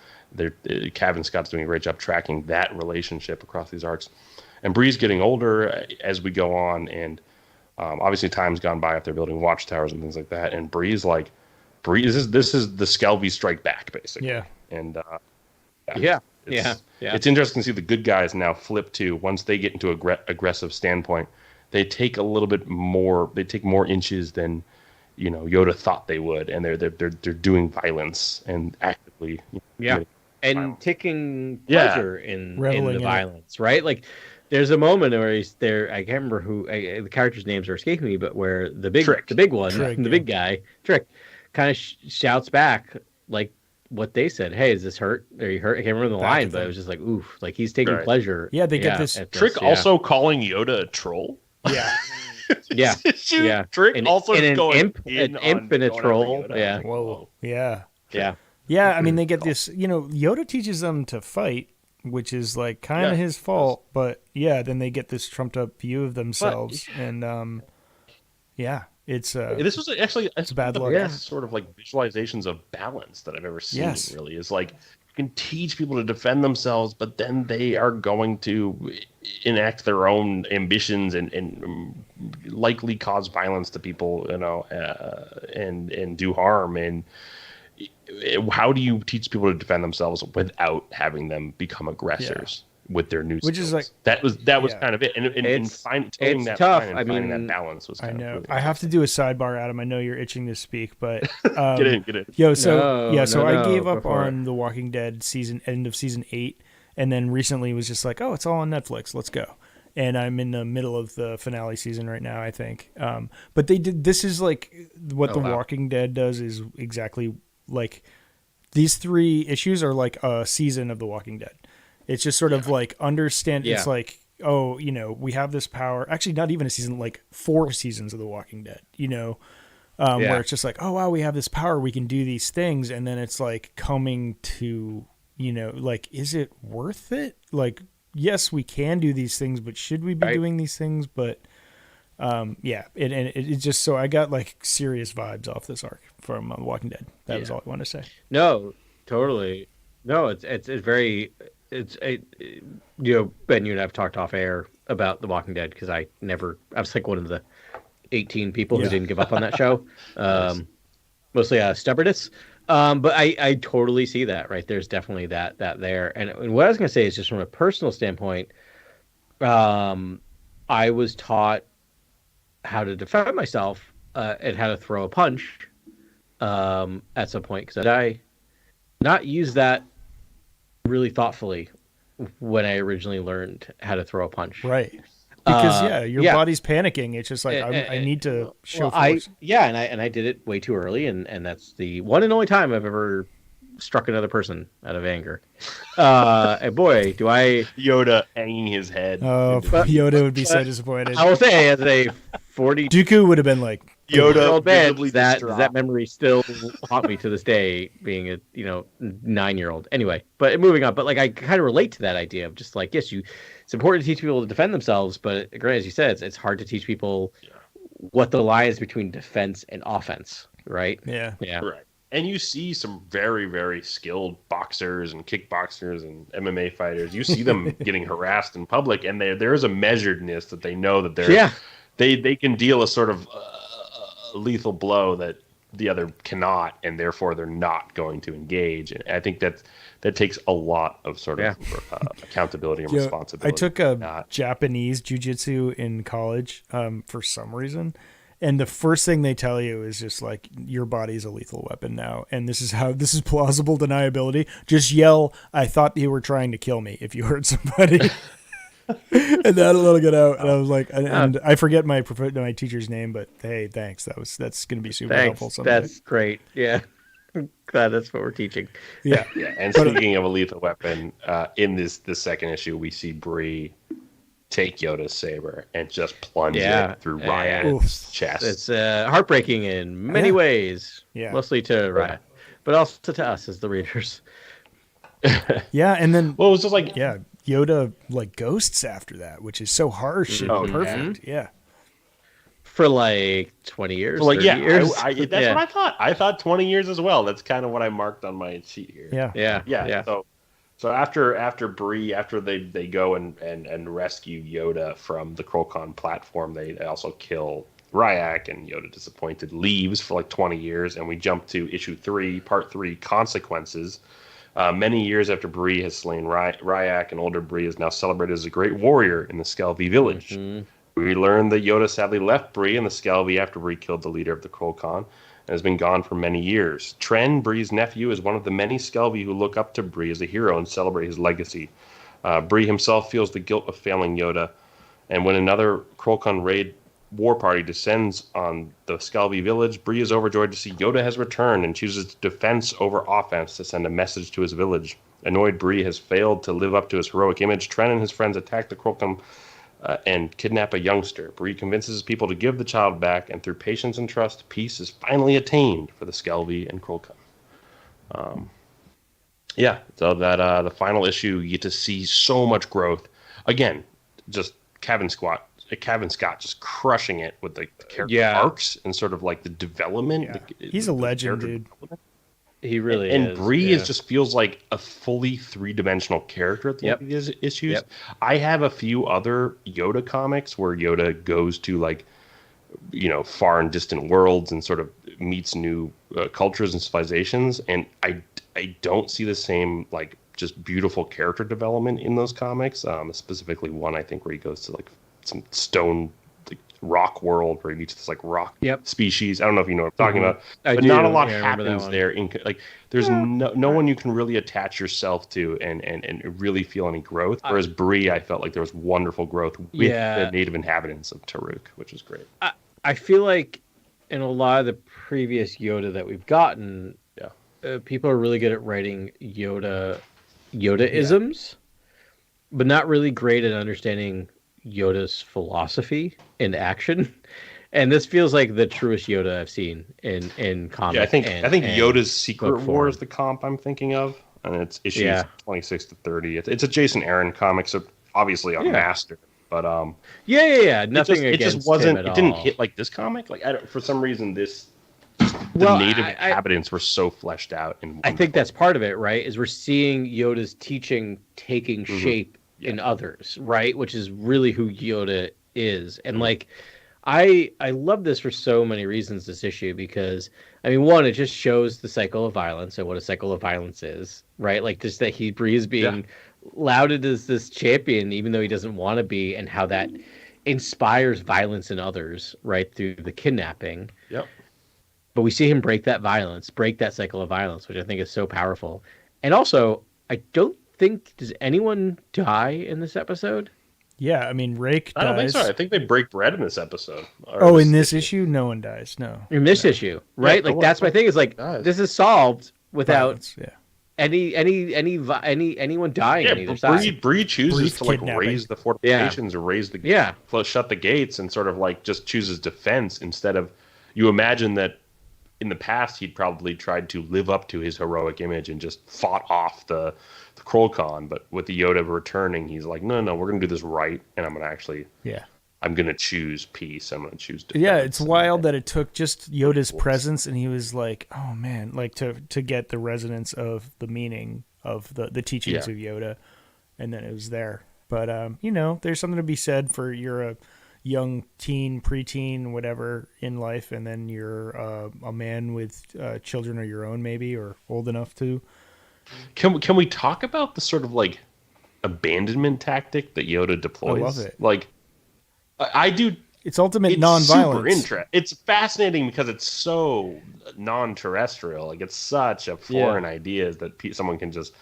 Kevin Scott's doing a great job tracking that relationship across these arcs, and Bree's getting older as we go on, and obviously time's gone by if they're building watchtowers and things like that. And Bree's like, this is the Skelvy strike back basically. Yeah, and It's interesting to see the good guys now flip to once they get into aggressive standpoint, they take a little bit more. They take more inches than Yoda thought they would, and they're doing violence and actively. And violence. Taking pleasure in the violence, right? Like, there's a moment where he's there. I can't remember who the characters' names are escaping me, but where the big one, the big guy, Trick, kind of shouts back like what they said. Hey, is this hurt? Are you hurt? I can't remember the line, but it was just like, oof, like he's taking pleasure. Yeah, they get this. Trick also calling Yoda a troll. Yeah. Trick also an going an imp and a troll. Yeah. Whoa. Yeah. Yeah. Yeah. I mean, they get this. Yoda teaches them to fight, which is like kind of his fault, but then they get this trumped up view of themselves, and it's this was actually it's bad luck. Best sort of like visualizations of balance that I've ever seen. Yes. Really, is like you can teach people to defend themselves, but then they are going to enact their own ambitions and likely cause violence to people, and do harm. And how do you teach people to defend themselves without having them become aggressors with their new skills? Which is like that was kind of it. And it's tough. Finding that balance was. I know. Really I have to do a sidebar, Adam. I know you're itching to speak, but get in. I gave up on The Walking Dead end of season 8, and then recently was just like, oh, it's all on Netflix. Let's go. And I'm in the middle of the finale season right now, I think. But this is like what The Walking Dead does is exactly like these 3 issues are like a season of The Walking Dead. It's just sort of like understand. It's like, oh, we have this power. Actually, not even a season, like 4 seasons of The Walking Dead. Where it's just like, oh wow, we have this power. We can do these things, and then it's like coming to, like, is it worth it? Like, yes, we can do these things, but should we be doing these things? But it just, so I got like serious vibes off this arc from The Walking Dead. That was all I wanted to say. No, totally. No, it's very. Ben, you and I've talked off air about The Walking Dead because I was like one of the 18 people who didn't give up on that show. Mostly stubbornness. But I totally see that, right? There's definitely that there. And what I was going to say is just from a personal standpoint, I was taught how to defend myself and how to throw a punch at some point because I not use that really thoughtfully when I originally learned how to throw a punch. Right. Because your body's panicking. It's just like I need to show force. And I did it way too early, and that's the one and only time I've ever struck another person out of anger. And boy, do I Yoda hanging his head. Oh, Yoda would be so disappointed. I will say, as a 40 Dooku would have been like, Yoda man, that memory still haunt me to this day, being a 9-year-old. Anyway, but moving on. But like I kind of relate to that idea of just like, yes, it's important to teach people to defend themselves, but as you said, it's hard to teach people what the line is between defense and offense, right? Yeah. Right. And you see some very, very skilled boxers and kickboxers and MMA fighters. You see them getting harassed in public, and there is a measuredness that they know that they can deal a sort of lethal blow that the other cannot, and therefore they're not going to engage. And I think that takes a lot of sort of accountability and responsibility. I took a Japanese jiu-jitsu in college for some reason. And the first thing they tell you is just like, your body's a lethal weapon now. And this is plausible deniability. Just yell, I thought you were trying to kill me, if you hurt somebody. And that'll get out. And I was like, and I forget my teacher's name, but hey, thanks. That's going to be super helpful someday. That's great. Yeah. Glad that's what we're teaching. Yeah. Yeah. And speaking of a lethal weapon, in this second issue, we see Bree take Yoda's saber and just plunge it through Ryak's chest. It's heartbreaking in many ways. Yeah. Mostly to Ryak, but also to us as the readers. Yeah, and then it was just like Yoda like ghosts after that, which is so harsh and perfect. Yeah. For like 20 years. So like, 30 years. that's what I thought. I thought 20 years as well. That's kind of what I marked on my sheet here. Yeah. So after Bree, after they go and rescue Yoda from the Krolkon platform, they also kill Ryak, and Yoda, disappointed, leaves for like 20 years, and we jump to issue 3, part 3, Consequences. Many years after Bree has slain Ryak, and older Bree is now celebrated as a great warrior in the Skelvie village. Mm-hmm. We learn that Yoda sadly left Bree in the Skelvie after Bree killed the leader of the Krolkon and has been gone for many years. Tren, Bree's nephew, is one of the many Skelvie who look up to Bree as a hero and celebrate his legacy. Bree himself feels the guilt of failing Yoda, and when another Krolkon raid war party descends on the Skelvie village, Bree is overjoyed to see Yoda has returned and chooses defense over offense to send a message to his village. Annoyed Bree has failed to live up to his heroic image, Tren and his friends attack the Krolkon and kidnap a youngster. Bree convinces people to give the child back, and through patience and trust, peace is finally attained for the Skelvie and Krolkon. So that the final issue, you get to see so much growth. Again, just Cavan Scott just crushing it with the character arcs and sort of like the development. Yeah. He's a legend, dude. He really is. And Bree just feels like a fully three-dimensional character at the end of these issues. Yep. I have a few other Yoda comics where Yoda goes to like, far and distant worlds and sort of meets new cultures and civilizations. And I don't see the same like just beautiful character development in those comics. Specifically one, I think, where he goes to like some stone rock world where he meets this like rock species. I don't know if you know what I'm talking about, but not a lot happens there. There's no one you can really attach yourself to and really feel any growth. Whereas Bree, I felt like there was wonderful growth with the native inhabitants of Taruk, which is great. I feel like in a lot of the previous Yoda that we've gotten, people are really good at writing Yoda-isms, but not really great at understanding Yoda's philosophy in action. And this feels like the truest Yoda I've seen in comics. Yeah, I think Yoda's Secret War is the comp I'm thinking of, and it's issues 26 to 30. It's a Jason Aaron comic, so obviously a master. But nothing. It just wasn't. It didn't hit like this comic. Like for some reason the native inhabitants were so fleshed out. I think that's part of it, right? Is we're seeing Yoda's teaching taking shape in others, right? Which is really who Yoda is. And like I love this for so many reasons, this issue, because I mean, one, it just shows the cycle of violence and what a cycle of violence is, right? Like just that Bree is being lauded as this champion even though he doesn't want to be, and how that inspires violence in others, right, through the kidnapping. But we see him break that cycle of violence, which I think is so powerful. And also, I don't think, does anyone die in this episode? Yeah, I mean, Rake dies. I don't think so. I think they break bread in this episode. In this issue? No one dies, no. In this issue, right? Like, that's my thing, is like, this is solved without anyone dying on either side. Bree chooses to like raise the fortifications or raise the shut the gates, and sort of like just chooses defense instead of, you imagine that in the past he'd probably tried to live up to his heroic image and just fought off the Krolkon, but with the Yoda returning, he's like, no, we're gonna do this right, and I'm gonna actually I'm gonna choose peace. I'm gonna choose defense. Yeah, it's wild that it took just Yoda's presence, and he was like, oh man, like to get the resonance of the meaning of the teachings of Yoda, and then it was there. But there's something to be said for you're a young teen, preteen, whatever in life, and then you're a man with children of your own, maybe, or old enough to. Can we talk about the sort of like abandonment tactic that Yoda deploys? I love it. Like, I do. it's ultimate it's non-violence. It's fascinating because it's so non-terrestrial. Like it's such a foreign idea that someone can just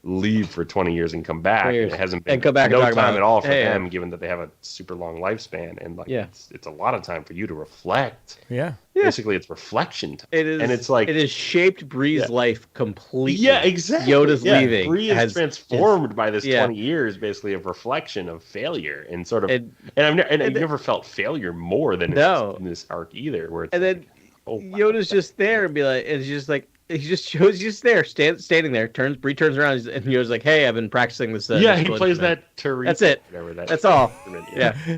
leave for 20 years and come back. It hasn't been come back no and time about, at all for them, given that they have a super long lifespan. And like, it's a lot of time for you to reflect. Yeah. Basically, it's reflection time. It is, and it's like it has shaped Bree's life completely. Yeah, exactly. Yoda's leaving. Bree is transformed by this 20 years, basically, of reflection of failure and sort of. I've never felt failure more than in this arc either. Where it's Yoda's just there and be like, and he's just like. He just shows, he's just there, standing there. Bree turns around, and Yoda's like, "Hey, I've been practicing this." He plays that Teresa. That's it. That's all. Yeah.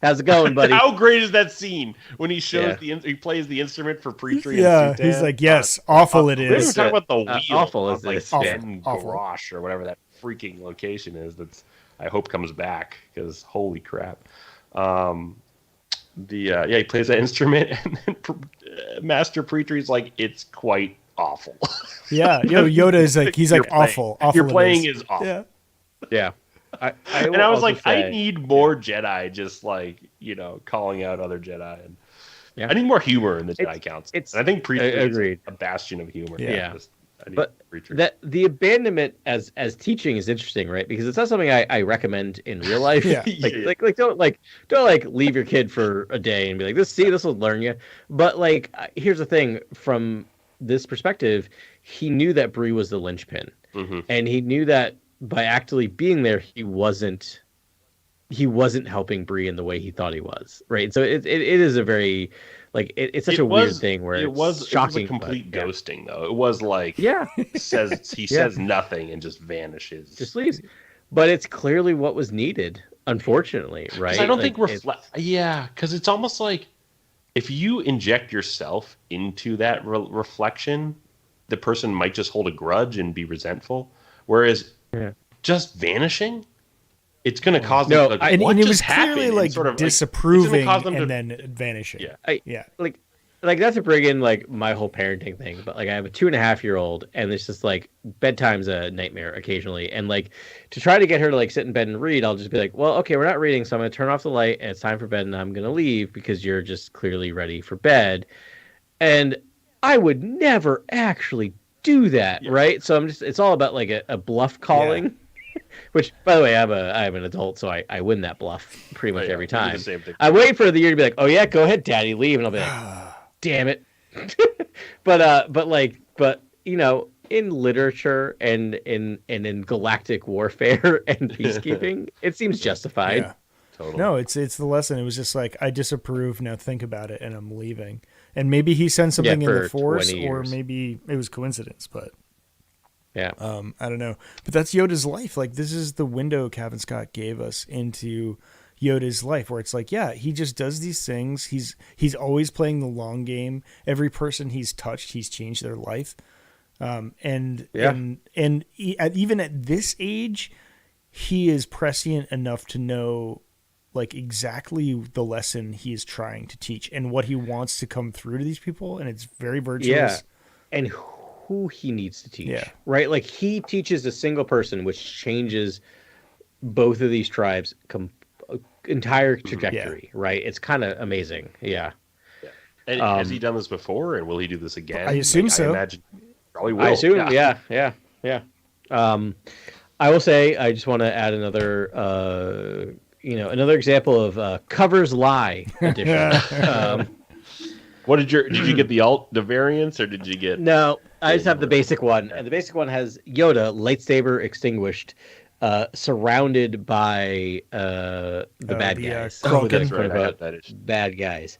How's it going, buddy? How great is that scene when he shows he plays the instrument for Petrie? Yeah, he's like, "Yes, awful it is." We're talking about the wheel, awful is like this? Ben Garage or whatever that freaking location is. That's I hope comes back because holy crap. He plays that instrument, and then Master Pretrie's like, "It's quite awful." Yeah, Yoda is like, he's like awful. Your playing is awful. Yeah. I was like, I need more Jedi, just like calling out other Jedi, and I need more humor in the Jedi Council. And I think Pretrie is a bastion of humor. Yeah. But the abandonment as teaching is interesting, right? Because it's not something I recommend in real life. Don't leave your kid for a day and be like, this will learn you. But like, here's the thing: from this perspective, he knew that Bree was the linchpin, and he knew that by actually being there, he wasn't helping Bree in the way he thought he was, right? So it is a very it's such a weird thing where it was shocking. It was a complete ghosting, though. It was like says nothing and just vanishes, just leaves. But it's clearly what was needed, unfortunately, right? I don't think because it's almost like if you inject yourself into that reflection, the person might just hold a grudge and be resentful. Whereas just vanishing, it's going to cause them to and it was clearly like sort of disapproving and then vanishing. Like not to bring in like my whole parenting thing, but like I have a 2.5-year-old, and it's just like bedtime's a nightmare occasionally, and like to try to get her to like sit in bed and read, I'll just be like, well, okay, we're not reading, so I'm going to turn off the light and it's time for bed, and I'm going to leave because you're just clearly ready for bed. And I would never actually do that, right? So it's all about like a bluff calling. Which, by the way, I'm an adult, so I win that bluff pretty much every time. I wait for the year to be like, oh yeah, go ahead, Daddy, leave, and I'll be like, damn it. but in literature and in galactic warfare and peacekeeping, it seems justified. Yeah. Totally. No, it's the lesson. It was just like, I disapprove. Now think about it, and I'm leaving. And maybe he sent something in the Force, or maybe it was coincidence, but. Yeah. I don't know. But that's Yoda's life. Like, this is the window Kevin Scott gave us into Yoda's life, where it's like, he just does these things. He's always playing the long game. Every person he's touched, he's changed their life. And even at this age, he is prescient enough to know like exactly the lesson he is trying to teach and what he wants to come through to these people. And it's very virtuous. Yeah. And who he needs to teach, right? Like he teaches a single person, which changes both of these tribes' entire trajectory, right? It's kind of amazing. Yeah. And has he done this before, and will he do this again? I assume so. I imagine probably will. I assume, yeah. I will say, I just want to add another, another example of Covers Lie edition. What did you get the variants, or did you get? No, I just have the basic one, and the basic one has Yoda, lightsaber extinguished, surrounded by the bad guys. That's right. Bad guys.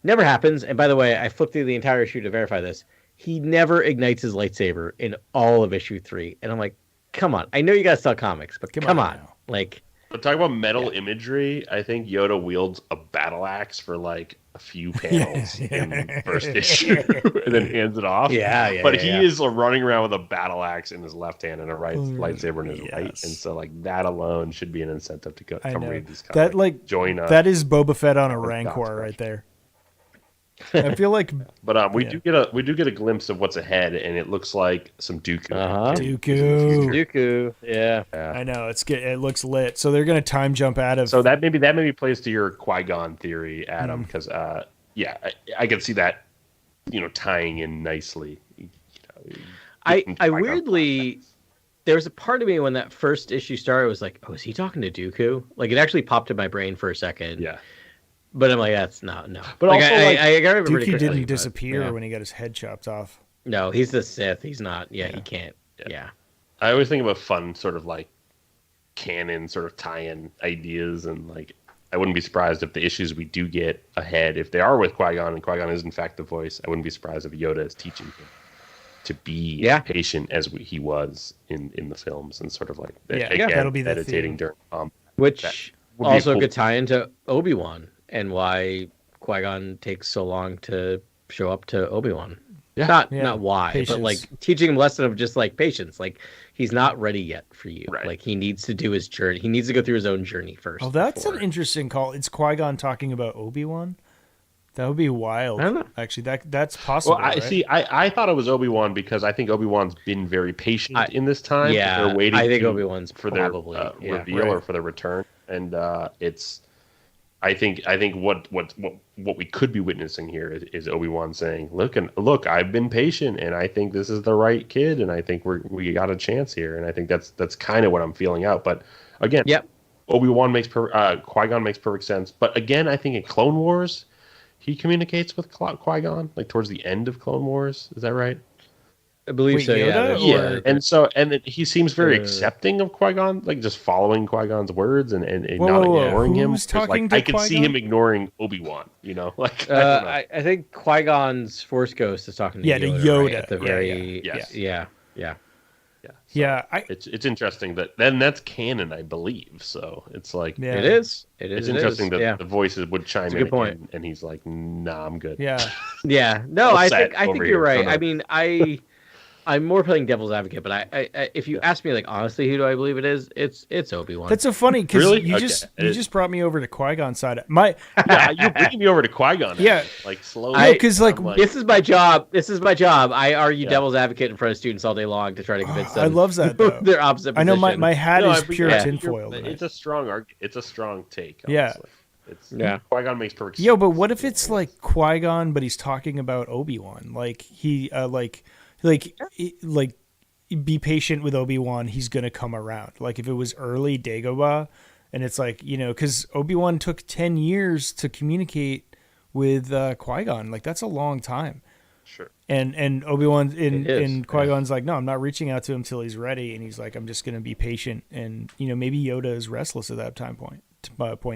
Never happens. And by the way, I flipped through the entire issue to verify this. He never ignites his lightsaber in all of issue 3, and I'm like, come on. I know you guys sell comics, but come on. Like, but talking about metal imagery, I think Yoda wields a battle axe for like a few panels in the first issue, and then hands it off. But he is running around with a battle axe in his left hand and a lightsaber in his right, and so like that alone should be an incentive to come read these comics. That like join us. That is Boba Fett on a Rancor right there. I feel like But we do get a glimpse of what's ahead, and it looks like some Dooku. Dooku. Yeah. I know it looks lit. So they're gonna time jump out of. So that maybe plays to your Qui-Gon theory, Adam, because I can see that tying in nicely. I weirdly, there was a part of me when that first issue started was like, oh, is he talking to Dooku? Like it actually popped in my brain for a second. Yeah. But I'm like, that's no. But like, also, I got it Dooku pretty quickly, didn't disappear when he got his head chopped off. No, he's the Sith. He's not. Yeah, he can't. Yeah. I always think about fun sort of like canon sort of tie-in ideas, and like I wouldn't be surprised if the issues we do get ahead, if they are with Qui-Gon and Qui-Gon is in fact the voice, I wouldn't be surprised if Yoda is teaching him to be patient as he was in the films, and sort of like that'll be the meditating during which also cool. Could tie into Obi-Wan and why Qui-Gon takes so long to show up to Obi-Wan. Yeah. Not why, patience. But like teaching him a lesson of just like patience. Like he's not ready yet for you. Right. Like he needs to do his journey. He needs to go through his own journey first. Oh, that's an interesting call. It's Qui-Gon talking about Obi-Wan. That would be wild. I don't know. Actually, that's possible. Well, I thought it was Obi-Wan because I think Obi-Wan's been very patient in this time. Yeah, they're waiting. I think Obi-Wan's for probably their reveal or for their return, and it's. I think what we could be witnessing here is Obi-Wan saying, "Look, I've been patient, and I think this is the right kid, and I think we got a chance here, and I think that's kind of what I'm feeling out." But again, Obi-Wan makes Qui-Gon makes perfect sense. But again, I think in Clone Wars, he communicates with Qui-Gon like towards the end of Clone Wars. Is that right? I believe so. Yeah. And then he seems very accepting of Qui-Gon, like just following Qui-Gon's words and not ignoring him. Talking I can see him ignoring Obi-Wan. Like I think Qui-Gon's Force Ghost is talking to Yoda. Right? At the very it's interesting that then that's canon, I believe. So it's like it is. It's interesting that the voices would chime in again, and he's like, "Nah, I'm good." Yeah. No, I think you're right. I mean, I'm more playing devil's advocate, but I if you ask me, like, honestly, who do I believe it is? It's Obi-Wan. That's so funny because you just brought me over to Qui-Gon's side. You're bringing me over to Qui-Gon. Like slowly. Because this is my job. I argue devil's advocate in front of students all day long to try to convince them. I love that. Though. They're opposite. I know my hat is pure tinfoil. It's a strong It's a strong take. Honestly. Qui-Gon makes perfect sense. Yo, but what if it's like Qui-Gon, but he's talking about Obi-Wan? Like he like be patient with Obi-Wan, he's gonna come around. Like if it was early Dagobah, and it's like, because Obi-Wan took 10 years to communicate with Qui-Gon. Like that's a long time. Sure. And Obi-Wan and Qui-Gon's like, no, I'm not reaching out to him till he's ready, and he's like, I'm just gonna be patient. And maybe Yoda is restless at that point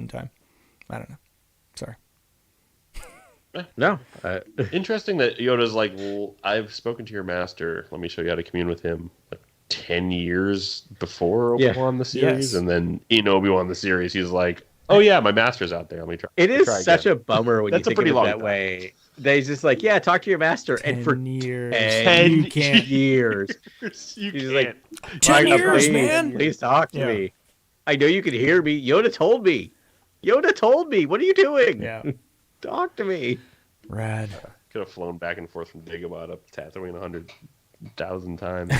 in time. I don't know. Sorry. No. Interesting that Yoda's like, well, I've spoken to your master. Let me show you how to commune with him. Like 10 years before Obi-Wan the series, and then in Obi-Wan the series, he's like, oh yeah, my master's out there. Let me try. It is such a bummer when you think of it that way. They just like, talk to your master, and for 10 years, 10 years, he's like, 10 years, please, man. Please talk to me. I know you can hear me. Yoda told me. What are you doing? Yeah. Talk to me. Rad. Could have flown back and forth from Dagobah up Tatooine 100,000 times.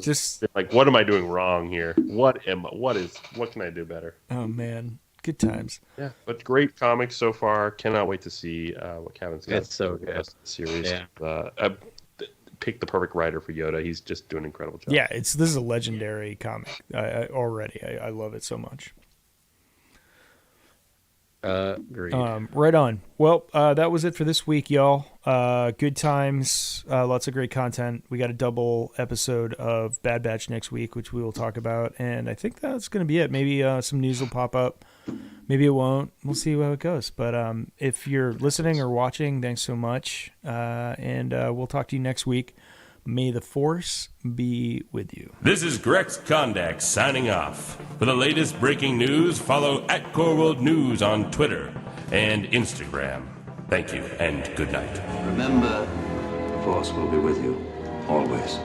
Just like, what am I doing wrong here? What can I do better? Oh man, good times. Yeah, but great comics so far. Cannot wait to see what Kevin's got. It's so good. The rest of the series. Pick the perfect writer for Yoda. He's just doing an incredible job. Yeah, this is a legendary comic already. I love it so much. Great. Right on. Well, that was it for this week, y'all. Good times. Lots of great content. We got a double episode of Bad Batch next week, which we will talk about. And I think that's going to be it. Maybe some news will pop up. Maybe it won't. We'll see how it goes. But if you're listening or watching, thanks so much. And we'll talk to you next week. May the Force be with you. This is Grex Kondak signing off. For the latest breaking news, follow @CoreWorldNews on Twitter and Instagram. Thank you and good night. Remember, the Force will be with you, always.